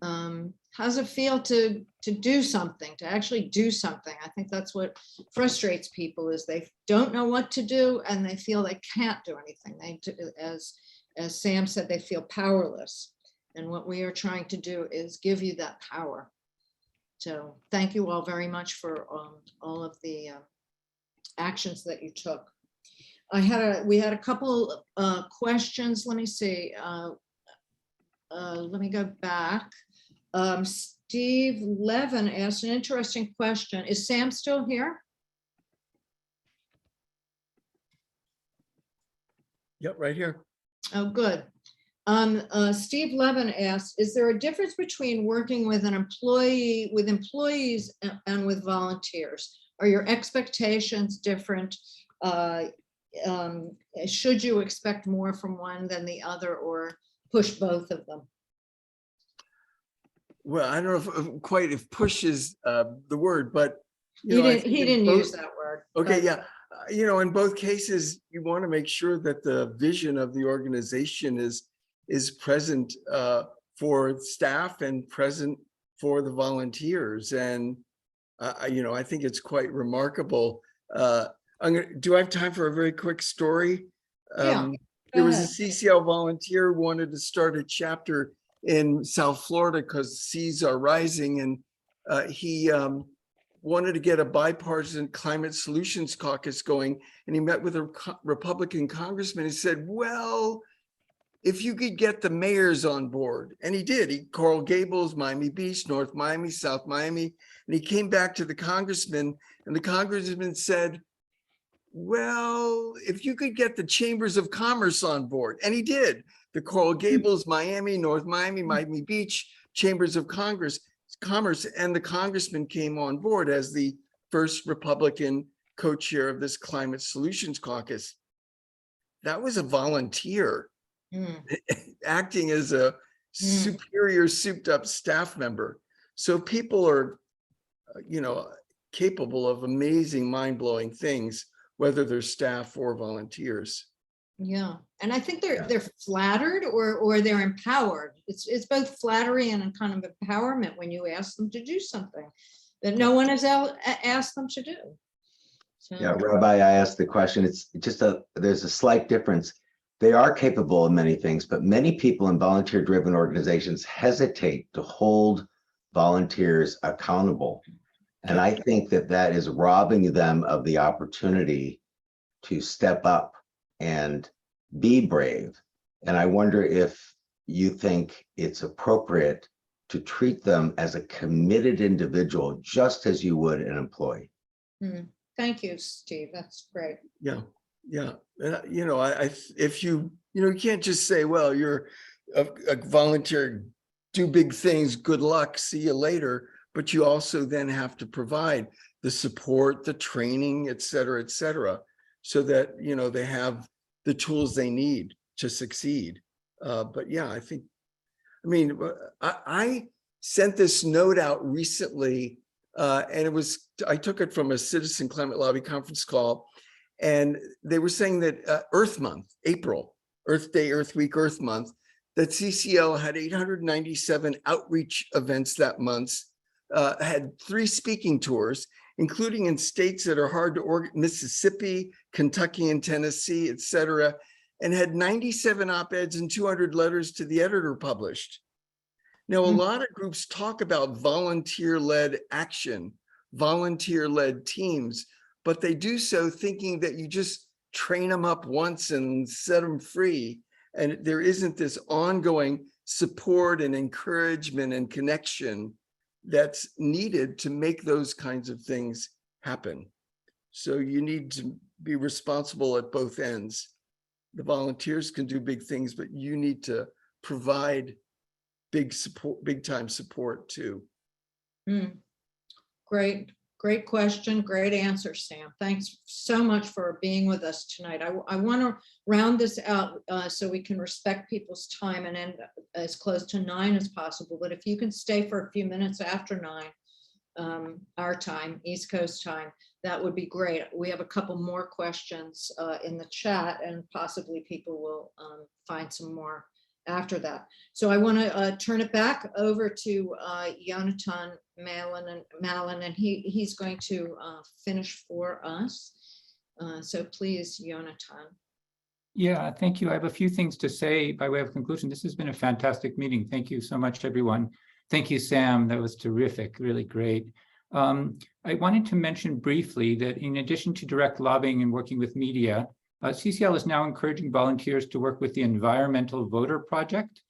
How's it feel to do something, to actually do something? I think that's what frustrates people, is they don't know what to do and they feel they can't do anything. As Sam said, they feel powerless. And what we are trying to do is give you that power. So thank you all very much for all of the actions that you took. We had a couple questions. Let me see. Let me go back. Steve Levin asked an interesting question. Is Sam still here? Yep, right here. Oh, good. Steve Levin asked, is there a difference between working with an employee, with employees and with volunteers? Are your expectations different? Should you expect more from one than the other, or push both of them? Well, I don't know if push is the word, but He didn't use that word. Okay, but- yeah. In both cases, you want to make sure that the vision of the organization is present for staff and present for the volunteers. And, I think it's quite remarkable. Do I have time for a very quick story? Yeah, There was ahead. a CCL volunteer who wanted to start a chapter in South Florida because seas are rising, and he wanted to get a bipartisan climate solutions caucus going, and he met with a Republican congressman. He said, well, if you could get the mayors on board, and he did, Coral Gables, Miami Beach, North Miami, South Miami, and he came back to the congressman, and the congressman said, well, if you could get the chambers of commerce on board, and he did, the Coral Gables, Miami, North Miami, Miami Beach, chambers of commerce, and the congressman came on board as the first Republican co-chair of this climate solutions caucus. That was a volunteer acting as a superior souped up staff member. So people are, capable of amazing, mind-blowing things, whether they're staff or volunteers. Yeah, and I think they're flattered or they're empowered. It's both flattery and a kind of empowerment when you ask them to do something that no one has asked them to do. So, Yeah, Rabbi, I asked the question. It's just there's a slight difference. They are capable of many things, but many people in volunteer-driven organizations hesitate to hold volunteers accountable. And I think that is robbing them of the opportunity to step up and be brave. And I wonder if you think it's appropriate to treat them as a committed individual, just as you would an employee. Thank you, Steve. That's great. Yeah. And, if you can't just say, well, you're a volunteer, do big things, good luck, see you later. But you also then have to provide the support, the training, et cetera, so that, they have the tools they need to succeed. But yeah, I sent this note out recently, and I took it from a Citizen Climate Lobby conference call, and they were saying that Earth Month, April, Earth Day, Earth Week, Earth Month, that CCL had 897 outreach events that month, had 3 speaking tours, including in states that are hard to organize, Mississippi, Kentucky, and Tennessee, et cetera, and had 97 op-eds and 200 letters to the editor published. Now, a lot of groups talk about volunteer-led action, volunteer-led teams, but they do so thinking that you just train them up once and set them free. And there isn't this ongoing support and encouragement and connection that's needed to make those kinds of things happen. So you need to be responsible at both ends. The volunteers can do big things, but you need to provide big support, big time support too. Great question. Great answer, Sam. Thanks so much for being with us tonight. I want to round this out so we can respect people's time and end as close to 9 as possible. But if you can stay for a few minutes after 9, our time, East Coast time, that would be great. We have a couple more questions in the chat, and possibly people will find some more after that. So I want to turn it back over to Yonatan Malin, and he's going to finish for us. So please, Yonatan. Yeah, thank you. I have a few things to say by way of conclusion. This has been a fantastic meeting. Thank you so much, everyone. Thank you, Sam. That was terrific, really great. I wanted to mention briefly that in addition to direct lobbying and working with media, CCL is now encouraging volunteers to work with the Environmental Voter Project.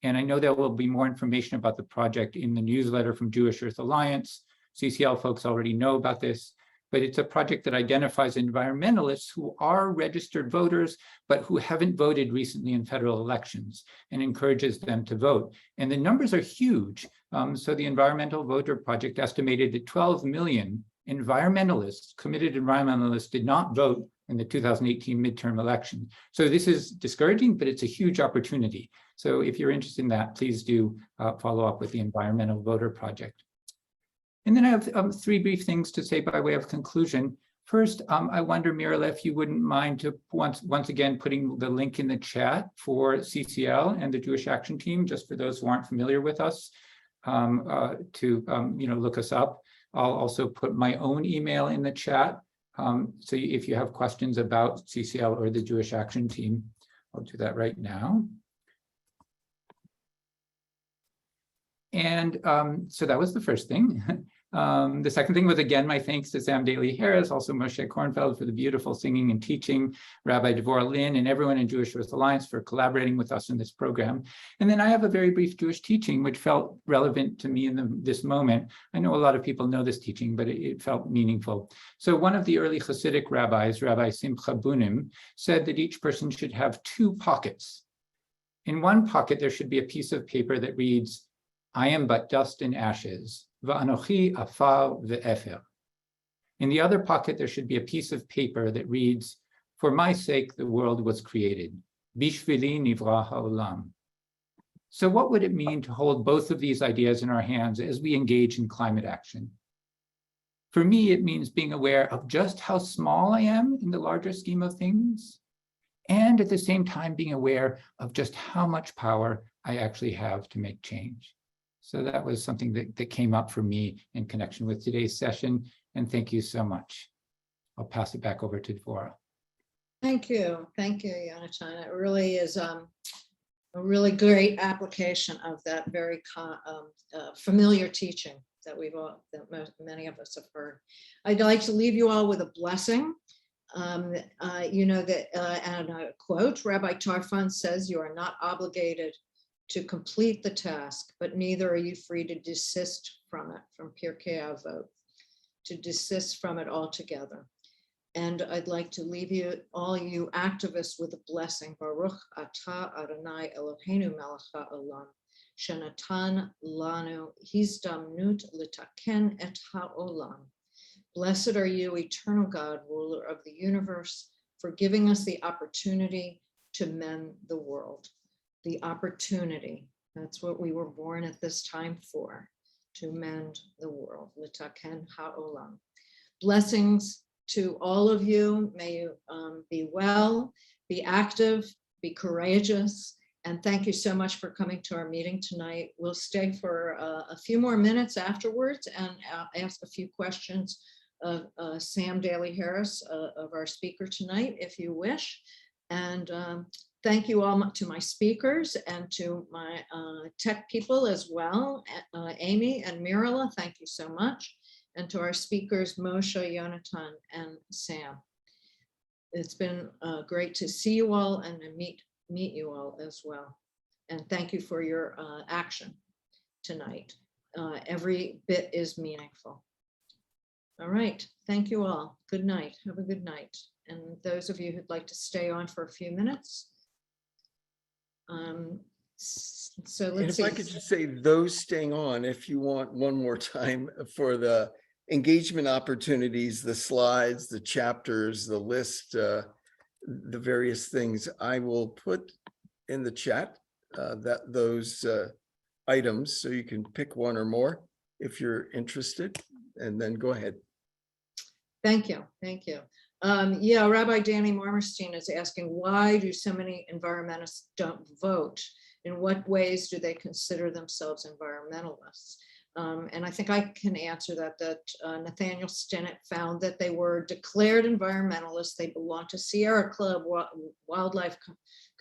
And I know there will be more information about the project in the newsletter from Jewish Earth Alliance. CCL folks already know about this, but it's a project that identifies environmentalists who are registered voters, but who haven't voted recently in federal elections, and encourages them to vote. And the numbers are huge. So the Environmental Voter Project estimated that 12 million environmentalists, committed environmentalists, did not vote in the 2018 midterm election. So this is discouraging, but it's a huge opportunity. So if you're interested in that, please do follow up with the Environmental Voter Project. And then I have 3 brief things to say by way of conclusion. First, I wonder, Mirala, if you wouldn't mind to once again putting the link in the chat for CCL and the Jewish Action Team, just for those who aren't familiar with us, to look us up. I'll also put my own email in the chat. So if you have questions about CCL or the Jewish Action Team, I'll do that right now. And so that was the first thing. The second thing was, again, my thanks to Sam Daley-Harris, also Moshe Kornfeld for the beautiful singing and teaching, Rabbi Devorah Lin, and everyone in Jewish Earth Alliance for collaborating with us in this program. And then I have a very brief Jewish teaching, which felt relevant to me in this moment. I know a lot of people know this teaching, but it felt meaningful. So one of the early Hasidic rabbis, Rabbi Simcha Bunim, said that each person should have two pockets. In one pocket, there should be a piece of paper that reads, "I am but dust and ashes. Va'anochi afar ve'efer." In the other pocket, there should be a piece of paper that reads, "For my sake, the world was created. Bishvili nivra ha'olam." So what would it mean to hold both of these ideas in our hands as we engage in climate action? For me, it means being aware of just how small I am in the larger scheme of things, and at the same time being aware of just how much power I actually have to make change. So that was something that came up for me in connection with today's session, and thank you so much. I'll pass it back over to Devorah. Thank you, Yonatan. It really is a really great application of that very familiar teaching that many of us have heard. I'd like to leave you all with a blessing. You know that, and I quote, Rabbi Tarfon says, "You are not obligated to complete the task, but neither are you free to desist from it," from Pirkei Avot, to desist from it altogether. And I'd like to leave you, all you activists, with a blessing. Baruch atah Adonai Eloheinu melech haolam, shenatan lanu hizdamnut litaken et haolam. Blessed are you, eternal God, ruler of the universe, for giving us the opportunity to mend the world. The opportunity, that's what we were born at this time for, to mend the world. Litaken ha'olam. Blessings to all of you. May you be well, be active, be courageous, and thank you so much for coming to our meeting tonight. We'll stay for a few more minutes afterwards and ask a few questions of Sam Daley-Harris, of our speaker tonight, if you wish. And thank you all to my speakers and to my tech people as well. Amy and Mirala, thank you so much. And to our speakers, Moshe, Yonatan, and Sam. It's been great to see you all and to meet you all as well. And thank you for your action tonight. Every bit is meaningful. All right, thank you all. Good night, have a good night. And those of you who'd like to stay on for a few minutes. So let's see. If I could just say, those staying on, if you want one more time for the engagement opportunities, the slides, the chapters, the list, the various things, I will put in the chat those items, so you can pick one or more if you're interested, and then go ahead. Thank you, thank you. Yeah, Rabbi Danny Marmerstein is asking, why do so many environmentalists don't vote? In what ways do they consider themselves environmentalists? And I think I can answer that Nathaniel Stinnett found that they were declared environmentalists. They belonged to Sierra Club, Wildlife,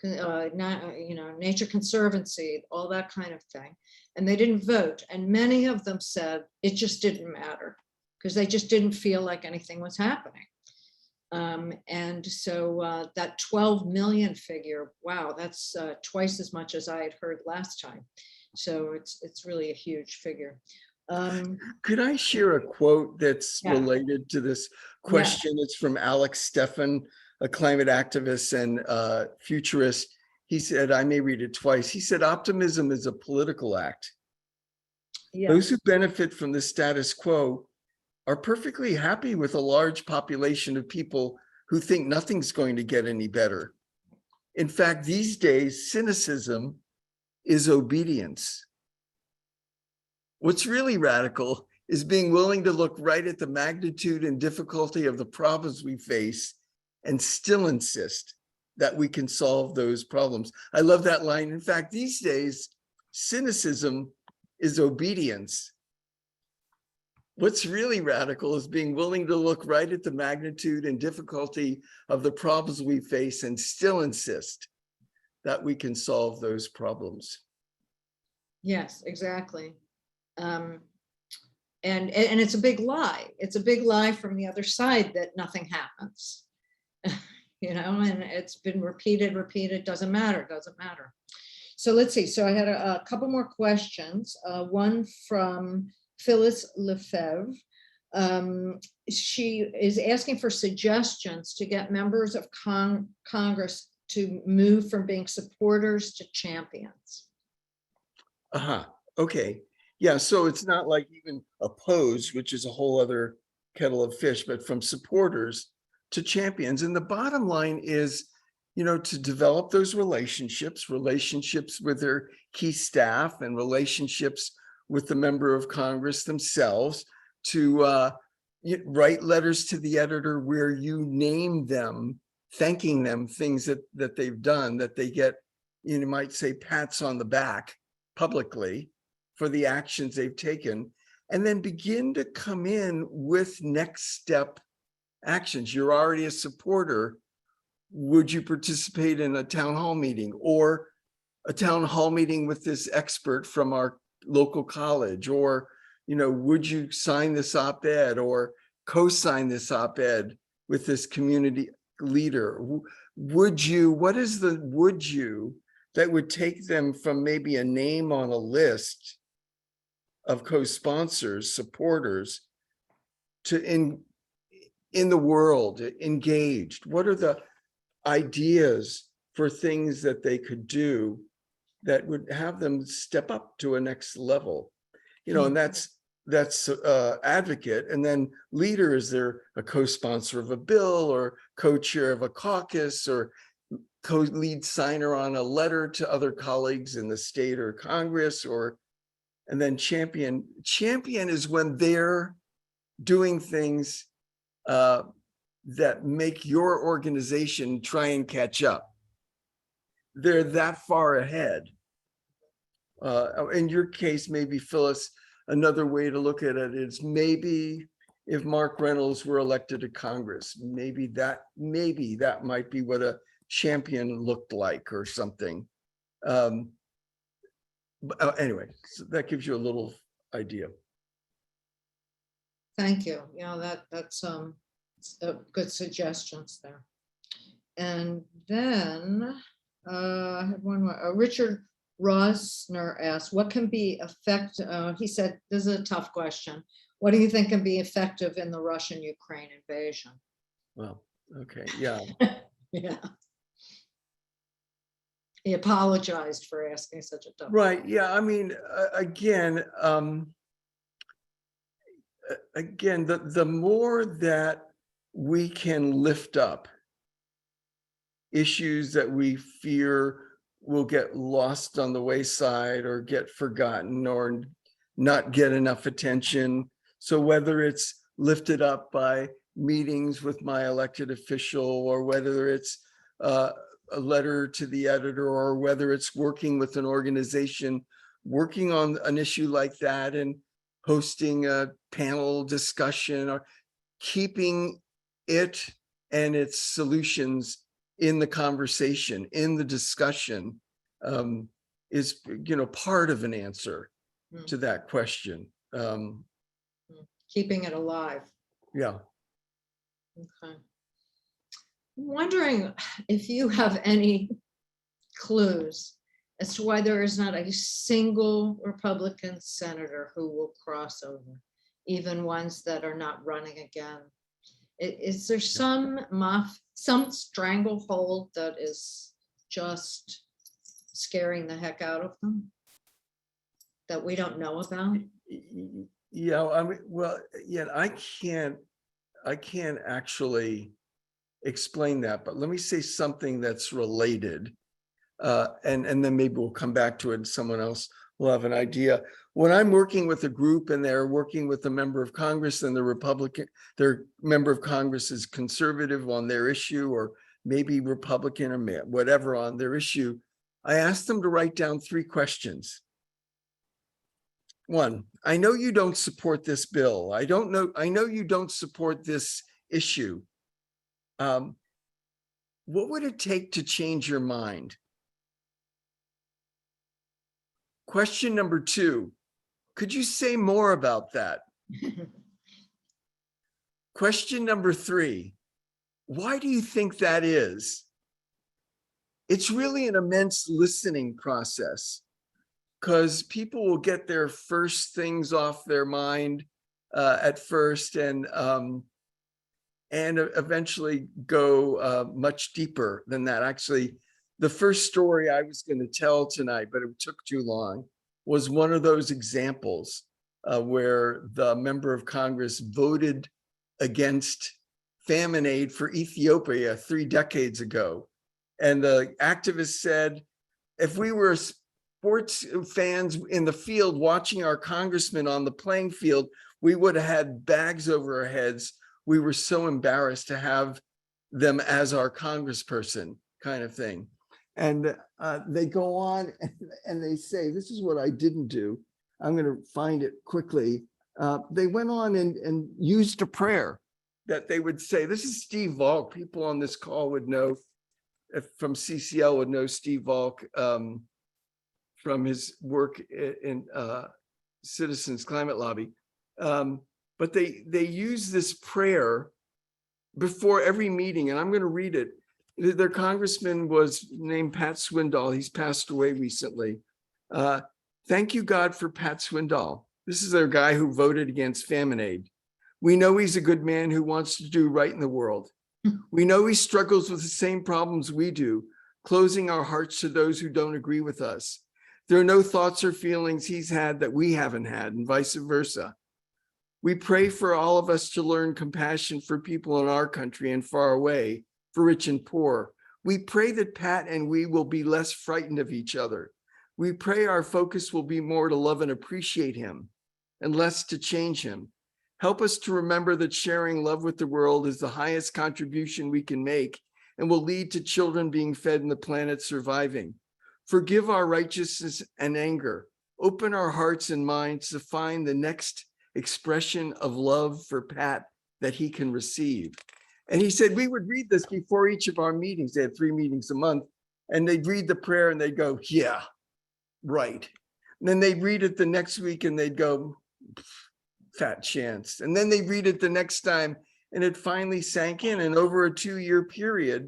Nature Conservancy, all that kind of thing. And they didn't vote. And many of them said it just didn't matter because they just didn't feel like anything was happening. And so that 12 million figure, wow, that's twice as much as I had heard last time. So it's really a huge figure. Could I share a quote that's Yeah. related to this question? Yeah. It's from Alex Steffen, a climate activist and futurist. He said, I may read it twice. He said, optimism is a political act. Yeah. Those who benefit from the status quo are perfectly happy with a large population of people who think nothing's going to get any better. In fact, these days, cynicism is obedience. What's really radical is being willing to look right at the magnitude and difficulty of the problems we face and still insist that we can solve those problems. I love that line. In fact, these days, cynicism is obedience. What's really radical is being willing to look right at the magnitude and difficulty of the problems we face and still insist that we can solve those problems. Yes, exactly. And it's a big lie. It's a big lie from the other side that nothing happens. You know, and it's been repeated, doesn't matter. So let's see. So I had a couple more questions. One from Phyllis Lefebvre. She is asking for suggestions to get members of Congress to move from being supporters to champions. Okay. Yeah, so it's not like even opposed, which is a whole other kettle of fish, but from supporters to champions. And the bottom line is, you know, to develop those relationships with their key staff and relationships with the member of Congress themselves, to write letters to the editor where you name them, thanking them, things that they've done, that they get, you might say, pats on the back publicly for the actions they've taken, and then begin to come in with next step actions. You're already a supporter. Would you participate in a town hall meeting, or a town hall meeting with this expert from our local college? Or, you know, would you sign this op-ed or co-sign this op-ed with this community leader? Would you, what is the would you that would take them from maybe a name on a list of co-sponsors, supporters, to in the world, engaged? What are the ideas for things that they could do that would have them step up to a next level? You know, and that's advocate. And then leader, is there a co-sponsor of a bill, or co-chair of a caucus, or co-lead signer on a letter to other colleagues in the state or Congress? Or, and then champion is when they're doing things that make your organization try and catch up. They're that far ahead. In your case, maybe, Phyllis, another way to look at it is, maybe if Mark Reynolds were elected to Congress, maybe that might be what a champion looked like, or something. Anyway, so that gives you a little idea. Thank you. You know, that's good suggestions there. And then I had one more. Richard Rosner asked, what can be effective? He said, this is a tough question. What do you think can be effective in the Russian-Ukraine invasion? Well, okay, yeah. Yeah. He apologized for asking such a tough. Right, yeah, I mean, again, the more that we can lift up issues that we fear will get lost on the wayside, or get forgotten, or not get enough attention. So whether it's lifted up by meetings with my elected official, or whether it's a letter to the editor, or whether it's working with an organization working on an issue like that and hosting a panel discussion, or keeping it and its solutions in the conversation, in the discussion, is, you know, part of an answer to that question. Keeping it alive. Yeah. Okay. I'm wondering if you have any clues as to why there is not a single Republican senator who will cross over, even ones that are not running again. Is there some stranglehold that is just scaring the heck out of them that we don't know about? Yeah, I mean, well, yeah, I can't actually explain that, but let me say something that's related, and then maybe we'll come back to it and someone else will have an idea. When I'm working with a group and they're working with a member of Congress, and their member of Congress is conservative on their issue, or maybe Republican, or whatever on their issue, I ask them to write down 3 questions. 1, I know you don't support this bill. I know you don't support this issue. What would it take to change your mind? Question number 2, could you say more about that? Question number 3, why do you think that is? It's really an immense listening process, because people will get their first things off their mind at first, and eventually go much deeper than that. Actually, the first story I was going to tell tonight, but it took too long, was one of those examples where the member of Congress voted against famine aid for Ethiopia 3 decades ago. And the activist said, if we were sports fans in the field watching our congressman on the playing field, we would have had bags over our heads. We were so embarrassed to have them as our congressperson, kind of thing. And they go on and they say, this is what I didn't do. I'm going to find it quickly. They went on and used a prayer that they would say. This is Steve Valk. People on this call would know, from CCL would know Steve Valk from his work in Citizens Climate Lobby. But they use this prayer before every meeting, and I'm going to read it. Their congressman was named Pat Swindoll. He's passed away recently. Thank you, God, for Pat Swindoll. This is their guy who voted against famine aid. We know he's a good man who wants to do right in the world. We know he struggles with the same problems we do, closing our hearts to those who don't agree with us. There are no thoughts or feelings he's had that we haven't had, and vice versa. We pray for all of us to learn compassion for people in our country and far away, for rich and poor. We pray that Pat and we will be less frightened of each other. We pray our focus will be more to love and appreciate him and less to change him. Help us to remember that sharing love with the world is the highest contribution we can make and will lead to children being fed and the planet surviving. Forgive our righteousness and anger. Open our hearts and minds to find the next expression of love for Pat that he can receive. And he said we would read this before each of our meetings. They had 3 meetings a month, and they'd read the prayer and they'd go, yeah, right. And then they'd read it the next week and they'd go, fat chance. And then they'd read it the next time and it finally sank in. And over a 2-year period,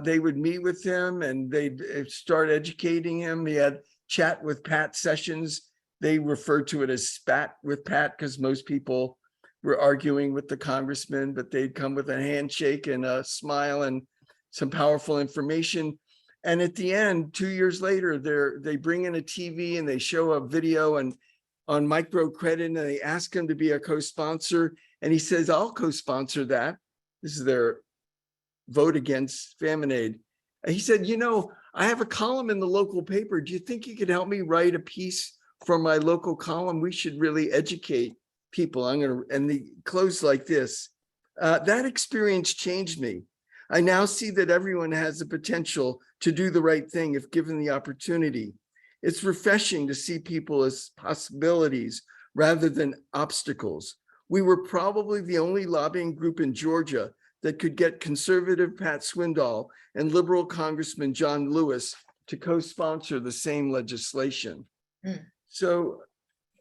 they would meet with him and they'd start educating him. He had chat with Pat sessions. They referred to it as spat with Pat because most people were arguing with the congressman, but they'd come with a handshake and a smile and some powerful information. And at the end, 2 years later, they bring in a TV and they show a video and on Microcredit, and they ask him to be a co-sponsor. And he says, I'll co-sponsor that. This is their vote against famine aid. And he said, you know, I have a column in the local paper. Do you think you could help me write a piece for my local column? We should really educate people. And they close like this. That experience changed me. I now see that everyone has the potential to do the right thing if given the opportunity. It's refreshing to see people as possibilities rather than obstacles. We were probably the only lobbying group in Georgia that could get conservative Pat Swindoll and liberal Congressman John Lewis to co-sponsor the same legislation. So,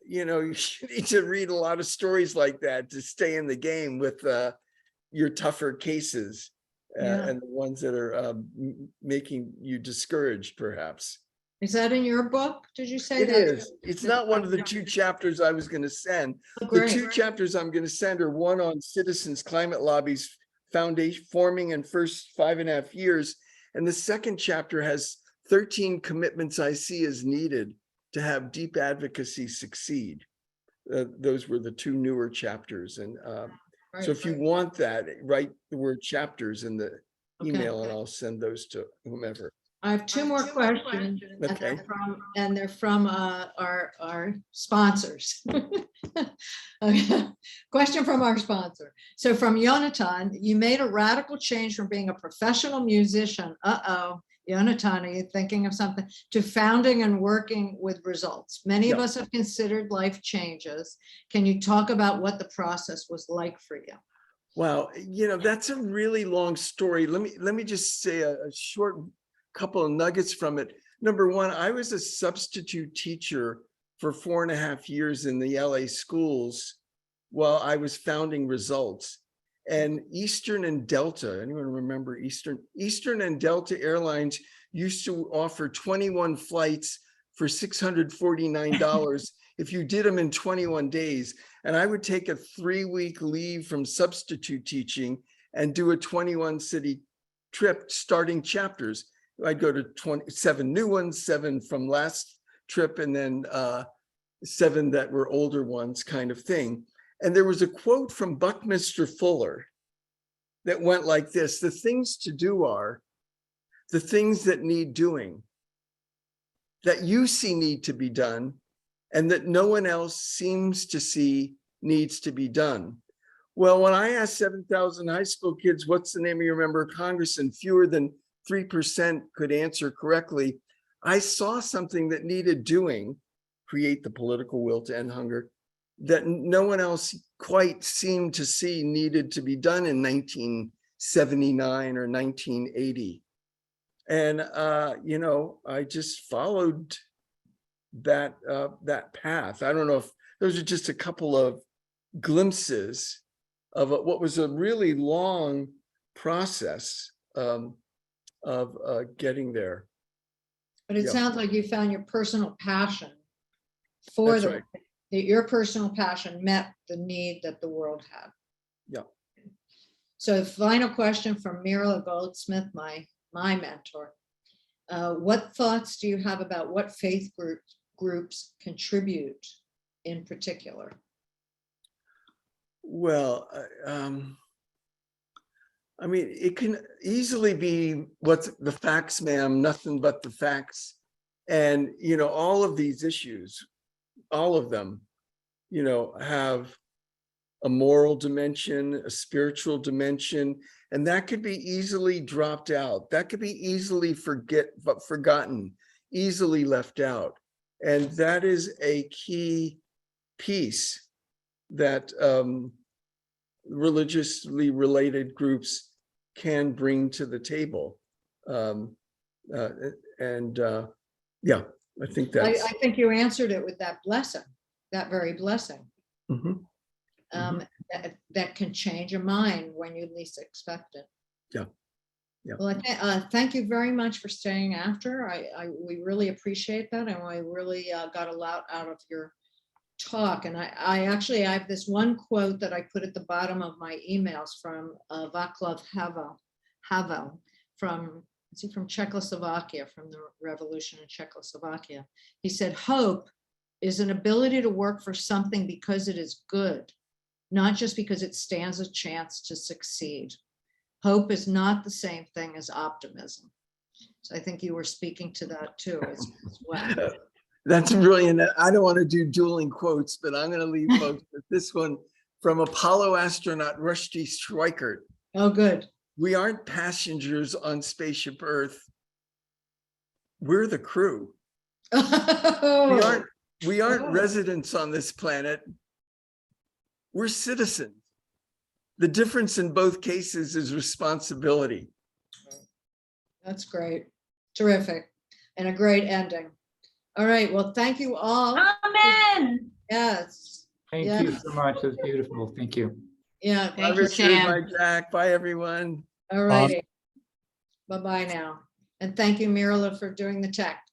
you know, you need to read a lot of stories like that to stay in the game with your tougher cases and the ones that are making you discouraged, perhaps. Is that in your book? Did you say It that? is. It's not one of the 2 chapters I was going to send. Oh, The great. 2 chapters I'm going to send are one on Citizens Climate Lobby's foundation forming in first 5.5 years. And the second chapter has 13 commitments I see as needed to have deep advocacy succeed. Those were the 2 newer chapters. And so if you want that, write the word chapters in the email and I'll send those to whomever. I have 2 more questions, Okay. and they're from our sponsors. Okay. Question from our sponsor. So from Yonatan, you made a radical change from being a professional musician, Yonatan, are you thinking of something, to founding and working with results. Many of us have considered life changes. Can you talk about what the process was like for you? Wow, you know, that's a really long story. Let me just say a short couple of nuggets from it. Number one, I was a substitute teacher for 4.5 years in the LA schools while I was founding Results. And Eastern and Delta, anyone remember Eastern? Eastern and Delta Airlines used to offer 21 flights for $649 if you did them in 21 days. And I would take a 3-week leave from substitute teaching and do a 21 city trip starting chapters. I'd go to 27 new ones, 7 from last trip, and then 7 that were older ones, kind of thing. And there was a quote from Buckminster Fuller that went like this: the things to do are the things that need doing, that you see need to be done, and that no one else seems to see needs to be done. Well, when I asked 7,000 high school kids, what's the name of your member of Congress, and fewer than 3% could answer correctly, I saw something that needed doing, create the political will to end hunger, that no one else quite seemed to see needed to be done in 1979 or 1980. And, I just followed that path. I don't know if those are just a couple of glimpses of what was a really long process of getting there. But it Yeah. sounds like you found your personal passion for That's the, right. that your personal passion met the need that the world had. Yeah. So final question from Mira Goldsmith, my mentor. What thoughts do you have about what faith groups contribute in particular? Well, I mean, it can easily be what's the facts, ma'am, nothing but the facts. And, all of these issues, all of them, have a moral dimension, a spiritual dimension, and that could be easily dropped out. That could be easily forgotten, easily left out. And that is a key piece that religiously related groups can bring to the table. Yeah, I think that's. I think you answered it with that blessing, that very blessing. Mhm. That can change a mind when you least expect it. Yeah. Yeah. Well, thank you very much for staying after. We really appreciate that, and I really got a lot out of your talk. And I have this one quote that I put at the bottom of my emails from Václav Havel from Czechoslovakia, from the revolution in Czechoslovakia. He said, "Hope is an ability to work for something because it is good, not just because it stands a chance to succeed. Hope is not the same thing as optimism." So I think you were speaking to that too as well. That's brilliant. I don't want to do dueling quotes, but I'm going to leave folks with this one from Apollo astronaut Rusty Schweikert. Oh, good. We aren't passengers on spaceship Earth. We're the crew. We aren't residents on this planet. We're citizens. The difference in both cases is responsibility. That's great. Terrific. And a great ending. All right. Well, thank you all. Amen. Yes. Thank Yeah. you so much. It was beautiful. Thank you. Yeah. Bye, Thank you, Richard. Sam. Bye, Jack. Bye, everyone. All righty. Bye-bye now. And thank you, Mirla, for doing the tech.